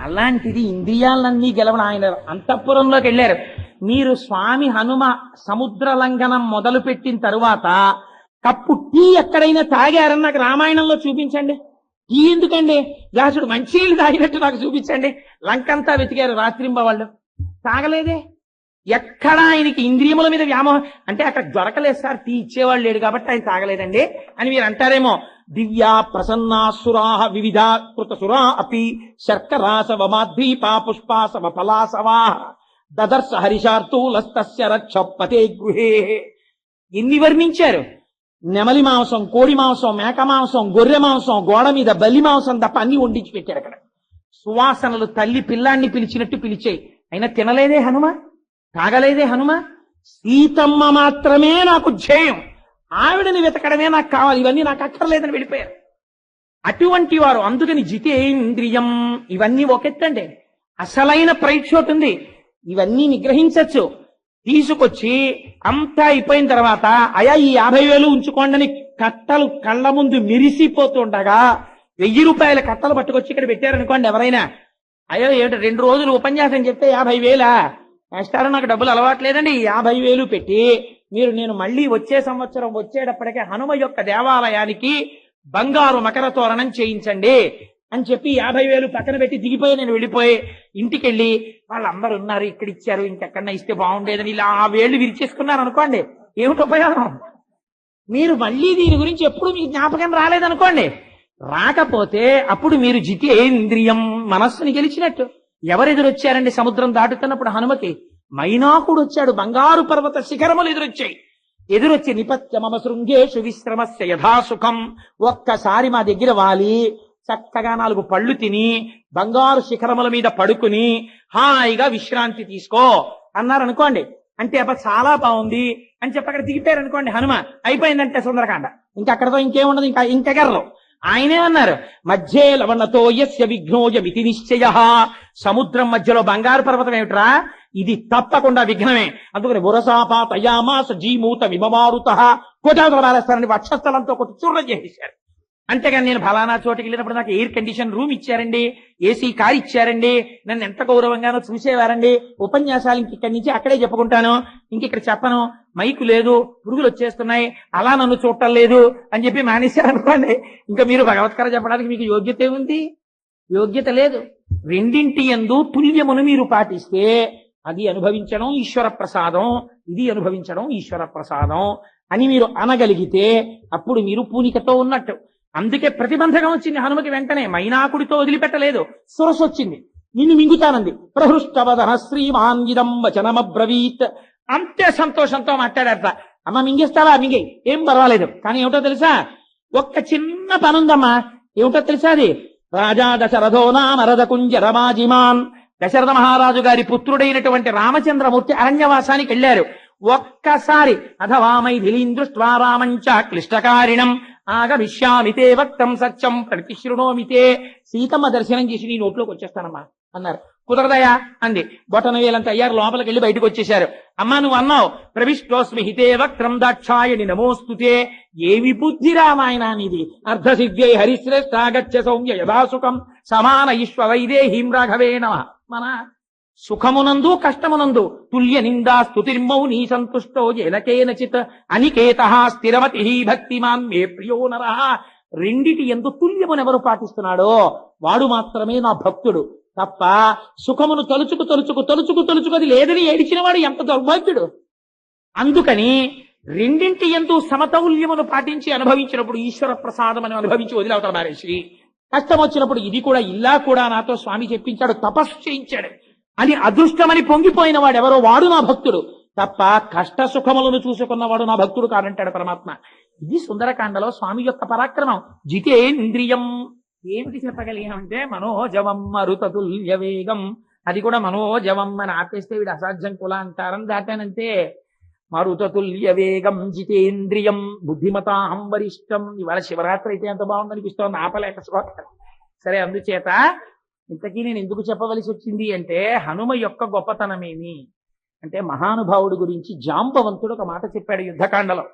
అలాంటిది ఇంద్రియాలన్నీ గెలవడం. ఆయన అంతఃపురంలోకి వెళ్ళారు. మీరు స్వామి హనుమ సముద్ర లంఘనం మొదలు పెట్టిన తరువాత కప్పు టీ ఎక్కడైనా తాగారని నాకు రామాయణంలో చూపించండి. టీ ఎందుకండి? వ్యాసుడు మంచినీళ్ళు తాగినట్టు నాకు చూపించండి. లంకంతా వెతికారు రాత్రింబవాళ్ళు, తాగలేదే. ఎక్కడ ఆయనకి ఇంద్రియముల మీద వ్యామోహం అంటే అక్కడ దొరకలేదు సార్, టీ ఇచ్చేవాళ్ళు లేడు కాబట్టి ఆయన తాగలేదండి అని మీరు అంటారేమో. దివ్యా ప్రసన్నాసురా వివిధ కృతసురా అపి శర్కరాసవ మాద్వీపా పుష్పాసవ ఫలాసవా దదర్శ హరిషార్తూలస్తస్య రక్షపతే గృహే. ఎన్ని వర్ణించారు? నెమలి మాంసం, కోడి మాంసం, మేక మాంసం, గొర్రె మాంసం, గోడ మీద బల్లి మాంసం తప్ప అన్ని వండించి పెట్టారు అక్కడ. సువాసనలు తల్లి పిల్లాన్ని పిలిచినట్టు పిలిచాయి. అయినా తినలేదే హనుమ, తాగలేదే హనుమ. సీతమ్మ మాత్రమే నాకు ధ్యేయం, ఆవిడని వెతకడమే నాకు కావాలి, ఇవన్నీ నాకు అక్కర్లేదని వెళ్ళిపోయారు. అటువంటి వారు. అందుకని జితేంద్రియం ఇవన్నీ ఒకెత్తండి. అసలైన ప్రైక్షోట్ ఉంది, ఇవన్నీ నిగ్రహించచ్చు. తీసుకొచ్చి అంతా అయిపోయిన తర్వాత అయా ఈ 50,000 ఉంచుకోండి కట్టలు కళ్ళ ముందు మెరిసిపోతుండగా 1000 రూపాయల కట్టలు పట్టుకొచ్చి ఇక్కడ పెట్టారనుకోండి ఎవరైనా, అయ్యో ఏమిటి 2 రోజులు ఉపన్యాసం చెప్తే 50,000 వేస్తారు, నాకు డబ్బులు అలవాట్లేదండి, 50,000 పెట్టి నేను మళ్ళీ వచ్చే సంవత్సరం వచ్చేటప్పటికే హనుమ యొక్క దేవాలయానికి బంగారు మకర తోరణం చేయించండి అని చెప్పి 50,000 పక్కన పెట్టి దిగిపోయి నేను వెళ్ళిపోయి ఇంటికి వెళ్ళి వాళ్ళందరూ ఉన్నారు ఇక్కడ ఇచ్చారు ఇంకెక్కడన్నా ఇస్తే బాగుండేదని ఇలా ఆ వేళ్లు విరిచేసుకున్నారు అనుకోండి, ఏమిటి ఉపయోగం? మీరు మళ్ళీ దీని గురించి ఎప్పుడు మీకు జ్ఞాపకం రాలేదనుకోండి, రాకపోతే అప్పుడు మీరు జితేంద్రియం మనస్సుని గెలిచినట్టు. ఎవరెదురొచ్చారండి సముద్రం దాటుతున్నప్పుడు హనుమకి? మైనాకుడు వచ్చాడు, బంగారు పర్వత శిఖరములు ఎదురొచ్చాయి. ఎదురొచ్చి నిపత్య మమ శృంగేషు విశ్రమస్య యథాసుఖం, ఒక్కసారి మా దగ్గర వాలి చక్కగా 4 పళ్ళు తిని బంగారు శిఖరముల మీద పడుకుని హాయిగా విశ్రాంతి తీసుకో అన్నారు అనుకోండి. అంటే అబ్బా చాలా బాగుంది అని చెప్పి అక్కడ దిగిపోయారు అనుకోండి హనుమ, అయిపోయిందంటే సుందరకాండ. ఇంకక్కడతో ఇంకేముండదు, ఇంకెగర్రు. ఆయనే అన్నారు మధ్యే లవణతో యస్య విఘ్నోయమితి నిశ్చయ. సముద్రం మధ్యలో బంగారు పర్వతం ఏమిట్రా, ఇది తప్పకుండా విఘ్నమే. అందుకని బురసాపాతయామాస జీమూత విమమారుత కోటాదులు మారేస్తారని వక్షస్థలంతో కొట్టి చూర్ణం చేసేశారు. అంతేగాని నేను ఫలానా చోటుకి వెళ్ళినప్పుడు నాకు ఎయిర్ కండిషన్ రూమ్ ఇచ్చారండి, ఏసీ కార్ ఇచ్చారండి, నన్ను ఎంత గౌరవంగానో చూసేవారండి, ఉపన్యాసాలు ఇక్కడి నుంచి అక్కడే చెప్పుకుంటాను, ఇంకిక్కడ చెప్పను, మైకు లేదు, పురుగులు వచ్చేస్తున్నాయి, అలా నన్ను చూడటం లేదు అని చెప్పి మానేశారనుకోండి, ఇంకా మీరు భగవత్కర చెప్పడానికి మీకు యోగ్యత ఏముంది? యోగ్యత లేదు. రెండింటి యందు తుల్యమును మీరు పాటిస్తే అది అనుభవించడం ఈశ్వర ప్రసాదం, ఇది అనుభవించడం ఈశ్వర ప్రసాదం అని మీరు అనగలిగితే అప్పుడు మీరు పూనికతో ఉన్నట్టు. అందుకే ప్రతిబంధకం వచ్చింది హనుమకి. వెంటనే మైనాకుడితో వదిలిపెట్టలేదు, సురసు వచ్చింది, నిన్ను మింగుతానంది. ప్రహృష్టవదన శ్రీమాన్ ఇదం వచనమబ్రవీత్. అంతే సంతోషంతో మాట్లాడారట. అమ్మ మింగేస్తావా? మింగే, ఏం పర్వాలేదు. కానీ ఏమిటో తెలుసా, ఒక్క చిన్న పనుందమ్మా. ఏమిటో తెలుసా అది? రాజా దశరథో నామ రథకుంజ రమాజిమాన్. దశరథ మహారాజు గారి పుత్రుడైనటువంటి రామచంద్రమూర్తి అరణ్యవాసానికి వెళ్ళారు. ఒక్కసారి అథవామై దిలీందృష్ట్వా రామంచ క్లిష్టకారిణం ఆగమిష్యామితే వక్తం సత్యం ప్రతిశృణోమితే. సీతమ్మ దర్శనం చేసి నీ నోట్లోకి వచ్చేస్తానమ్మా అన్నారు. కుదరదయా అంది. బొటన వేలంత అయ్యారు, లోపలికి వెళ్ళి బయటకు వచ్చేశారు. అమ్మా నువ్వు అన్నావు ప్రవిష్టోస్మి హితే వక్త్రం దాక్షాయణి నమోస్తుతే. ఏవి బుద్ధి రామాయణ నీది? అర్ధసిద్ధ్యై హరిశ్రేష్ఠాగచ్చ సౌమ్య యథాసుఖం సమాన ఈశ్వ వైదేహీం రాఘవేణ. మన సుఖమునందు కష్టమునందు తుల్య నిందా స్తుతిర్మౌని సంతుష్టో జనకేనచిత్ అనికేత స్థిరమతి భక్తిమాన్ మే ప్రియో నర. రెండిటి ఎందు తుల్యమునెవరు పాటిస్తున్నాడో వాడు మాత్రమే నా భక్తుడు తప్ప సుఖమును తలుచుకు తలుచుకు తలుచుకు తలుచుకు అది లేదని ఏడిచిన వాడు ఎంత దౌర్భాగ్యుడు. అందుకని రెండింటి ఎందు సమతౌల్యమును పాటించి అనుభవించినప్పుడు ఈశ్వర ప్రసాదం అని అనుభవించి వదిలవుతాడు మహర్షి. కష్టం వచ్చినప్పుడు ఇది కూడా ఇలా కూడా నాతో స్వామి చెప్పించాడు, తపస్సు చేయించాడు అని అదృష్టమని పొంగిపోయిన వాడెవరో వాడు నా భక్తుడు తప్ప కష్ట సుఖములను చూసుకున్నవాడు నా భక్తుడు కాదంటాడు పరమాత్మ. ఇది సుందరకాండలో స్వామి యొక్క పరాక్రమం. జితేంద్రియం ఏమిటి చెప్పగలిగామంటే మనోజవం మరుతతుల్య వేగం. అది కూడా మనోజవం అని ఆపేస్తే వీడు అసాధ్యం కుల అంటారని దాటానంతే. మరుతతుల్య వేగం జితేంద్రియం బుద్ధిమతాహం వరిష్టం. ఇవాళ శివరాత్రి అయితే ఎంత బాగుందనిపిస్తోంది, ఆపలేక శ్లోకం. సరే, అందుచేత ఇంతకీ నేను ఎందుకు చెప్పవలసి వచ్చింది అంటే హనుమ యొక్క గొప్పతనమేమి అంటే మహానుభావుడి గురించి జాంబవంతుడు ఒక మాట చెప్పాడు యుద్ధకాండలో.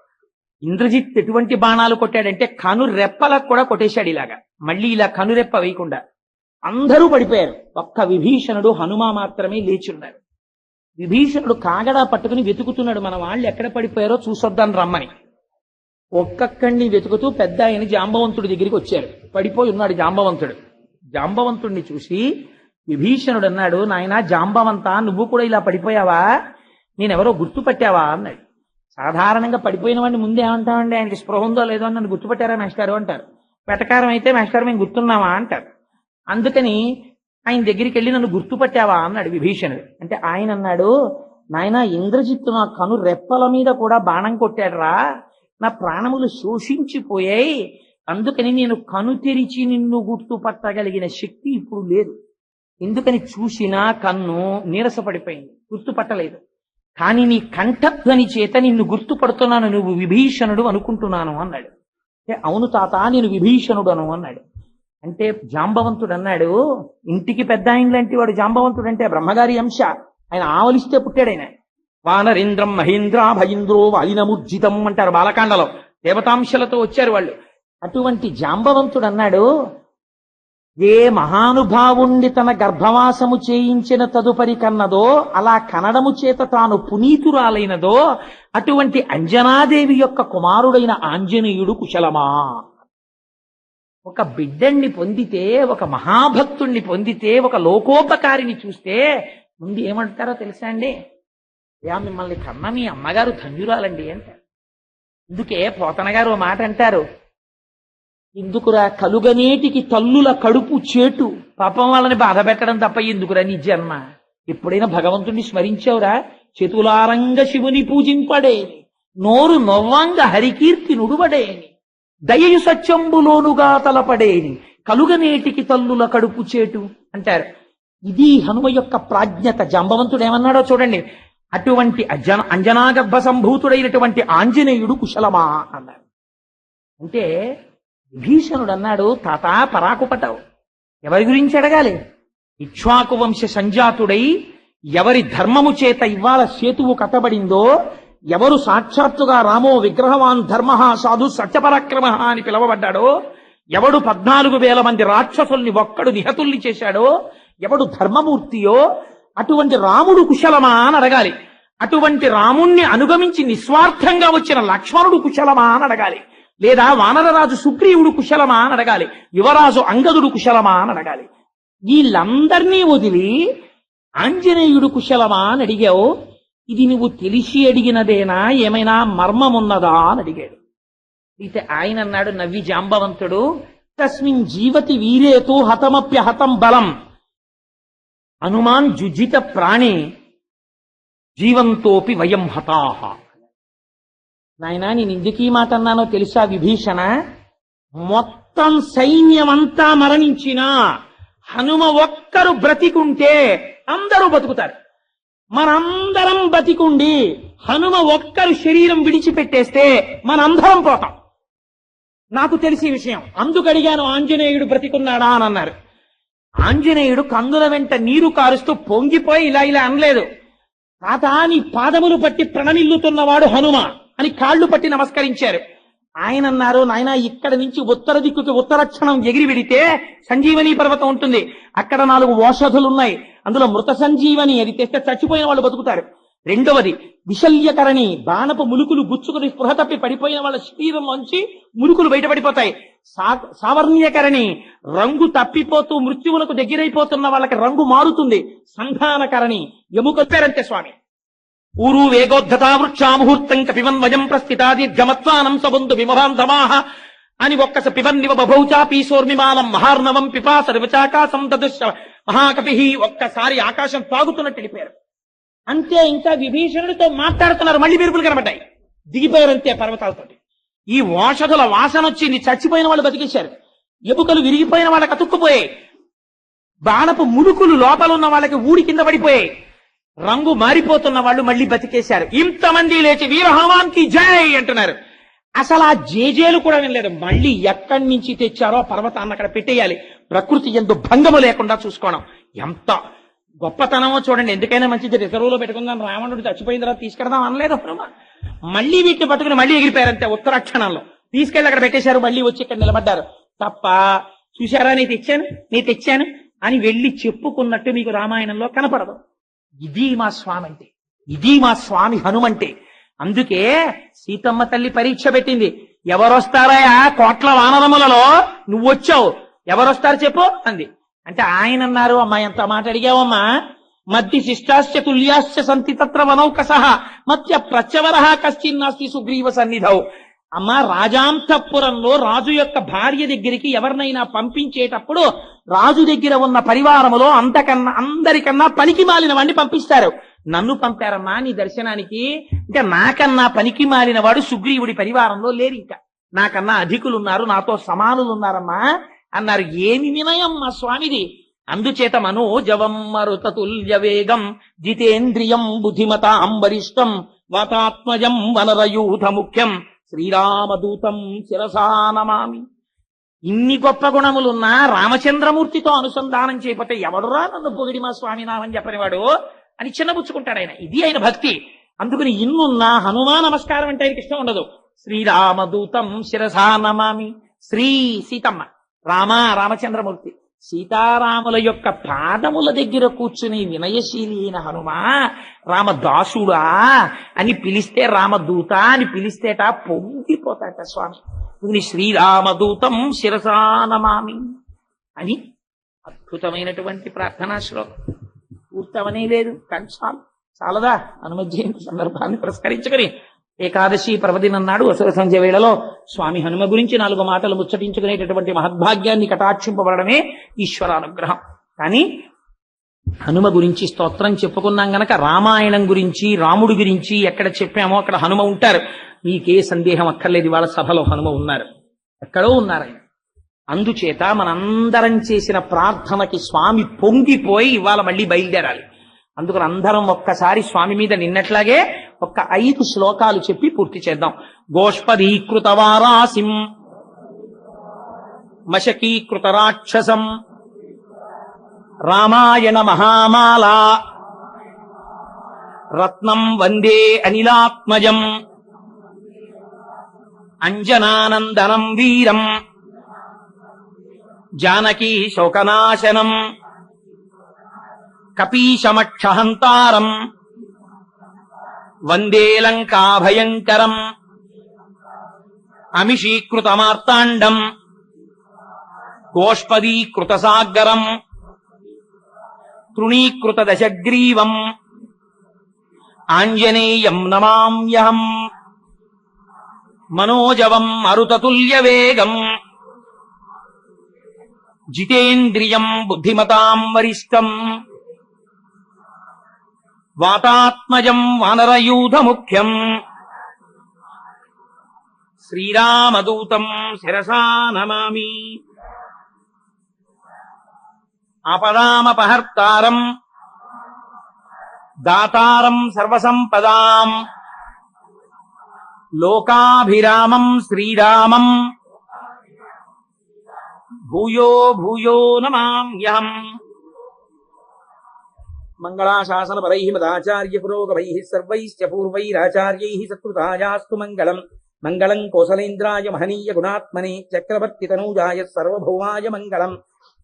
ఇంద్రజిత్ ఎటువంటి బాణాలు కొట్టాడంటే కను రెప్పలకు కూడా కొట్టేశాడు ఇలాగా, మళ్ళీ ఇలా కనురెప్ప వేయకుండా. అందరూ పడిపోయారు. ఒక్క విభీషణుడు హనుమ మాత్రమే లేచున్నారు. విభీషణుడు కాగడా పట్టుకుని వెతుకుతున్నాడు, మన వాళ్ళు ఎక్కడ పడిపోయారో చూసొద్దాన్ని రమ్మని. ఒక్కొక్కడిని వెతుకుతూ పెద్ద ఆయన జాంబవంతుడి దగ్గరికి వచ్చారు. పడిపోయి ఉన్నాడు జాంబవంతుడు. జాంబవంతుడిని చూసి విభీషణుడు అన్నాడు, నాయనా జాంబవంత, నువ్వు కూడా ఇలా పడిపోయావా? నేనెవరో గుర్తుపట్టావా అన్నాడు. సాధారణంగా పడిపోయిన వాడిని ముందే ఏమంటామండి, ఆయనకి స్పృహ ఉందో లేదో అని నన్ను గుర్తుపట్టారా మేస్టారు అంటారు. వెటకారం అయితే మేస్టారు మేము గుర్తున్నామా అంటారు. అందుకని ఆయన దగ్గరికి వెళ్ళి నన్ను గుర్తుపట్టావా అన్నాడు విభీషణుడు. అంటే ఆయన అన్నాడు, నాయనా ఇంద్రజిత్తు నా కను రెప్పల మీద కూడా బాణం కొట్టాడురా, నా ప్రాణములు శోషించిపోయాయి, అందుకని నేను కను తెరిచి నిన్ను గుర్తుపట్టగలిగిన శక్తి ఇప్పుడు లేదు. ఎందుకని చూసినా కన్ను నీరసపడిపోయింది, గుర్తుపట్టలేదు. కానీ నీ కంఠధ్వని చేత నిన్ను గుర్తుపడుతున్నాను, నువ్వు విభీషణుడు అనుకుంటున్నాను అన్నాడు. అవును తాత, నేను విభీషణుడు అన్నాడు. అంటే జాంబవంతుడు అన్నాడు, ఇంటికి పెద్ద ఆయన లాంటి వాడు జాంబవంతుడు అంటే బ్రహ్మగారి అంశ, ఆయన ఆవలిస్తే పుట్టాడు ఆయన. వానరేంద్రం మహేంద్ర భయేంద్రో వాలినముర్జితం అంటారు బాలకాండలో, దేవతాంశలతో వచ్చారు వాళ్ళు. అటువంటి జాంబవంతుడు అన్నాడు, ఏ మహానుభావుణ్ణి తన గర్భవాసము చేయించిన తదుపరి కన్నదో, అలా కనడము చేత తాను పునీతురాలైనదో అటువంటి అంజనాదేవి యొక్క కుమారుడైన ఆంజనేయుడు కుశలమా? ఒక బిడ్డణ్ణి పొందితే, ఒక మహాభక్తుణ్ణి పొందితే, ఒక లోకోపకారిని చూస్తే ముందు ఏమంటారో తెలుసా అండి? మిమ్మల్ని కన్న మీ అమ్మగారు ధన్యురాలండి అంటారు. అందుకే పోతన గారు ఓ మాట అంటారు, ఎందుకురా కలుగనేటికి తల్లుల కడుపు చేటు, పాపం వాళ్ళని బాధ పెట్టడం తప్ప ఎందుకురా నీ జన్మ? ఎప్పుడైనా భగవంతుణ్ణి స్మరించావురా? చేతులారంగ శివుని పూజింపడేని, నోరు నొవ్వంగ హరికీర్తి నుడువడేని, దయయు సత్యంబులోనుగా తలపడేని, కలుగనేటికి తల్లుల కడుపు చేటు అంటారు. ఇది హనుమ యొక్క ప్రాజ్ఞత. జాంబవంతుడు ఏమన్నాడో చూడండి, అటువంటి అంజనాగర్భ సంభూతుడైనటువంటి ఆంజనేయుడు కుశలమా అన్నారు. అంటే విభీషణుడు అన్నాడు, తాత పరాకుపటావు, ఎవరి గురించి అడగాలి? ఇక్ష్వాకు వంశ సంజాతుడై ఎవరి ధర్మము చేత ఇవాళ సేతువు కట్టబడిందో, ఎవరు సాక్షాత్తుగా రామో విగ్రహవాన్ ధర్మ సాధు సత్యపరాక్రమ అని పిలువబడ్డాడో, ఎవడు 14,000 మంది రాక్షసుల్ని ఒక్కడు నిహతుల్ని చేశాడో, ఎవడు ధర్మమూర్తియో అటువంటి రాముడు కుశలమా అని అడగాలి. అటువంటి రాముణ్ణి అనుగమించి నిస్వార్థంగా వచ్చిన లక్ష్మణుడు కుశలమా అని అడగాలి. లేదా వానరరాజు సుగ్రీవుడు కుశలమా అని అడగాలి. యువరాజు అంగదుడు కుశలమా అని అడగాలి. వీళ్ళందరినీ వదిలి ఆంజనేయుడు కుశలమా అని అడిగావు. ఇది నువ్వు తెలిసి అడిగినదేనా, ఏమైనా మర్మమున్నదా అని అడిగాడు. అయితే ఆయన అన్నాడు నవ్వి జాంబవంతుడు, తస్మిన్ జీవతి వీరేతు హతమప్యహతం బలం హనుమాన్ జుజిత ప్రాణి జీవంతోపి వయం హతాహ. నాయనా నేను ఎందుకు ఈ మాట అన్నానో తెలుసా విభీషణ? మొత్తం సైన్యమంతా మరణించినా హనుమ ఒక్కరు బ్రతికుంటే అందరూ బతుకుతారు. మనందరం బతికుండి హనుమ ఒక్కరు శరీరం విడిచిపెట్టేస్తే మనందరం పోతాం. నాకు తెలిసి విషయం, అందుకు అడిగాను ఆంజనేయుడు బ్రతికున్నాడా అని అన్నారు. ఆంజనేయుడు కందుల వెంట నీరు కారుస్తూ పొంగిపోయి ఇలా ఇలా అనలేదు, తాత నీ పాదములు పట్టి ప్రణమిల్లుతున్నవాడు హనుమ అని కాళ్ళు పట్టి నమస్కరించారు. ఆయన అన్నారు, నాయన ఇక్కడ నుంచి ఉత్తర దిక్కుకి ఉత్తరక్షణం ఎగిరి వెడితే సంజీవని పర్వతం ఉంటుంది, అక్కడ 4 ఓషధులున్నాయి, అందులో మృత సంజీవని, అది తెస్తే చచ్చిపోయిన వాళ్ళు బతుకుతారు. రెండవది విశల్యకరణి, బాణపు ములుకులు గుచ్చుకుని స్పృహ తప్పి పడిపోయిన వాళ్ళ శరీరంలోంచి ములుకులు బయటపడిపోతాయి. సావర్ణ్యకరణి, రంగు తప్పిపోతూ మృత్యువులకు దగ్గరైపోతున్న వాళ్ళకి రంగు మారుతుంది. సంధానకరణి, ఎముకొప్పారంతే స్వామి. ఊరు వేగోద్ధతా వృక్షా ముహూర్తం కపివన్ వయం ప్రస్థితా దీర్ఘమత్వానం సబంధు విమభాంధమాహ అని ఒక్కస పిబన్నివ బభౌచా పీసోర్మిమానం మహార్ణవం పిపా సర్వచాకాశం దదృశ్య మహాకపి, ఒక్కసారి ఆకాశం తాగుతున్నట్టు వెళ్ళిపోయారు. అంతే, ఇంకా విభీషణుడితో మాట్లాడుతున్నారు, మళ్ళీ మెరుపులు కనబడ్డాయి, దిగిపోయారంతే పర్వతాలతో. ఈ ఓషధుల వాసన వచ్చింది, చచ్చిపోయిన వాళ్ళు బతికేశారు, ఎముకలు విరిగిపోయిన వాళ్ళకి అతుక్కుపోయాయి, బాణపు ములుకులు లోపల ఉన్న వాళ్ళకి ఊడి కింద పడిపోయాయి, రంగు మారిపోతున్న వాళ్ళు మళ్ళీ బతికేశారు. ఇంతమంది లేచి వీరహనుమాన్కి జై అంటున్నారు. అసలు ఆ జేజేలు కూడా వినలేదు. మళ్ళీ ఎక్కడి నుంచి తెచ్చారో పర్వతాన్ని అక్కడ పెట్టేయాలి, ప్రకృతి ఎందు భంగము లేకుండా చూసుకోవడం ఎంత గొప్పతనమో చూడండి. ఎందుకైనా మంచిది రిజర్వ్ లో పెట్టుకుందాం, రావణుడు చచ్చిపోయిన తర్వాత తీసుకెడదాం అనలేదు హనుమ. మళ్ళీ వీటిని పట్టుకుని మళ్ళీ ఎగిరిపోయారంతే ఉత్తరాక్షణంలో. తీసుకెళ్లి అక్కడ పెట్టేశారు, మళ్ళీ వచ్చి ఇక్కడ నిలబడ్డారు తప్ప. చూశారా, నీ తెచ్చాను అని వెళ్ళి చెప్పుకున్నట్టు మీకు రామాయణంలో కనపడదు. ఇది మా స్వామి అంటే, ఇది మా స్వామి హనుమంటే. అందుకే సీతమ్మ తల్లి పరీక్ష పెట్టింది. ఎవరొస్తారయా కోట్ల వానరములలో, నువ్వొచ్చావు, ఎవరొస్తారు చెప్పు అంది. అంటే ఆయన అన్నారు, అమ్మా ఎంత మాట అడిగావమ్మా, మధ్య శిష్టాశ్చ తుల్యాశ్చ సంతి తత్ర వనౌకసః మధ్య ప్రత్యవరః కశ్చిన్నాస్తి సుగ్రీవ సన్నిధౌ. అమ్మ, రాజాంతఃపురంలో రాజు యొక్క భార్య దగ్గరికి ఎవరినైనా పంపించేటప్పుడు రాజు దగ్గర ఉన్న పరివారములో అందరికన్నా పనికి మాలిన వాడిని పంపిస్తారు. నన్ను పంపారమ్మా నీ దర్శనానికి అంటే, నాకన్నా పనికి మాలిన వాడు సుగ్రీవుడి పరివారంలో లేరు, ఇంకా నాకన్నా అధికులున్నారు, నాతో సమానులు ఉన్నారమ్మా అన్నారు. ఏమి వినయం మా స్వామిది. అందుచేత మనోజవం మరుతతుల్య వేగం జితేంద్రియం బుద్ధిమతాం వరిష్టం వాతాత్మజం వనరయూథ ముఖ్యం శ్రీరామదూతం శిరసా నమామి. ఇన్ని గొప్ప గుణములున్నా రామచంద్రమూర్తితో అనుసంధానం చేయకపోతే ఎవడురా నన్ను పొగిడి మా స్వామి నామని చెప్పనివాడు అని చిన్నబుచ్చుకుంటాడు ఆయన. ఇది ఆయన భక్తి. అందుకని ఇన్నున్నా హనుమా నమస్కారం అంటే ఆయనకి ఇష్టం ఉండదు. శ్రీరామదూతం శిరసా నమామి. శ్రీ సీతమ్మ, రామ రామచంద్రమూర్తి, సీతారాముల యొక్క పాదముల దగ్గర కూర్చుని వినయశీలి అయిన హనుమా రామదాసుడా అని పిలిస్తే, రామదూత అని పిలిస్తేట పొంగిపోతాట స్వామి. శ్రీరామదూతం శిరసా నమామి అని అద్భుతమైనటువంటి ప్రార్థనా శ్లోకం. పూర్తవనే లేదు కానీ చాలదా హనుమ జయంతి సందర్భాన్ని పురస్కరించుకుని ఏకాదశి పర్వదినం నాడు అసుర సంధ్య వేళలో స్వామి హనుమ గురించి 4 మాటలు ముచ్చటించుకునేటటువంటి మహద్భాగ్యాన్ని కటాక్షింపబడమే ఈశ్వరానుగ్రహం. కానీ హనుమ గురించి స్తోత్రం చెప్పుకున్నాం గనక రామాయణం గురించి, రాముడి గురించి ఎక్కడ చెప్పామో అక్కడ హనుమ ఉంటారు. మీకే సందేహం అక్కర్లేదు, వాళ్ళ సభలో హనుమ ఉన్నారు, ఎక్కడో ఉన్నారు ఆయన. అందుచేత మనందరం చేసిన ప్రార్థనకి స్వామి పొంగిపోయి ఇవాళ మళ్ళీ బయలుదేరాలి. అందుకని అందరం ఒక్కసారి స్వామి మీద నిన్నట్లాగే 5 శ్లోకాలు చెప్పి పూర్తి చేద్దాం. గోష్పదీకృత వారాసిం మశకీకృత రాక్షసం రామాయణ మహామాల రత్నం వందే అనిలాత్మజం అంజనానందనం వీరం జానకీ శోకనాశనం కపీశమక్షహంతారం వందే లంకాభయంకరం అమిషీకృతమార్తాండం గోష్పదీకృత సాగరం తృణీకృత దశగ్రీవం ఆంజనేయం నమామ్యహం మనోజవం మరుతతుల్య వేగం జితేంద్రియం బుద్ధిమతాం వరిష్టం వాతాత్మజం వానరయూథ ముఖ్యం శ్రీరామదూతం శిరసా నమామి. ఆపదామపహర్తారం దాతారం సర్వసంపదాం లోకాభిరామం శ్రీరామం భూయో భూయో నమామ్యహం. మంగళాశాసనపరైః మదాచార్య పురోగమైః సర్వైశ్చ పూర్వైరాచార్యైః సత్కృతాయాస్తు మంగళం. మంగళం కోసలేంద్రాయ మహనీయ గుణాత్మనే చక్రవర్తి తనూజాయ సర్వభౌమాయ మంగళం.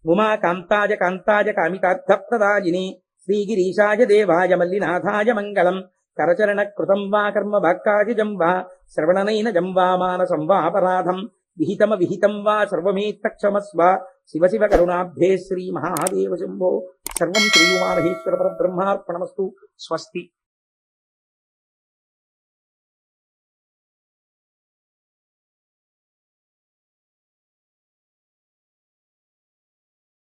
ఉమాకాంతాయ కాంతాయ కామితార్థప్రదాయినే శ్రీగిరీశాయ దేవాయ మల్లినాథాయ మంగళం. కరచరణ కృతం వా కర్మ వాక్కాయజం వా శ్రవణనైనజం వా మానసం వాపరాధం విహితం వా సర్వమేత్తక్షమస్వ. శివ శివ కరుణాభ్యే శ్రీ మహాదేవ శంభో. సర్వం శ్రీ ఉమామహేశ్వర పరబ్రహ్మార్పణమస్తు. స్వస్తి.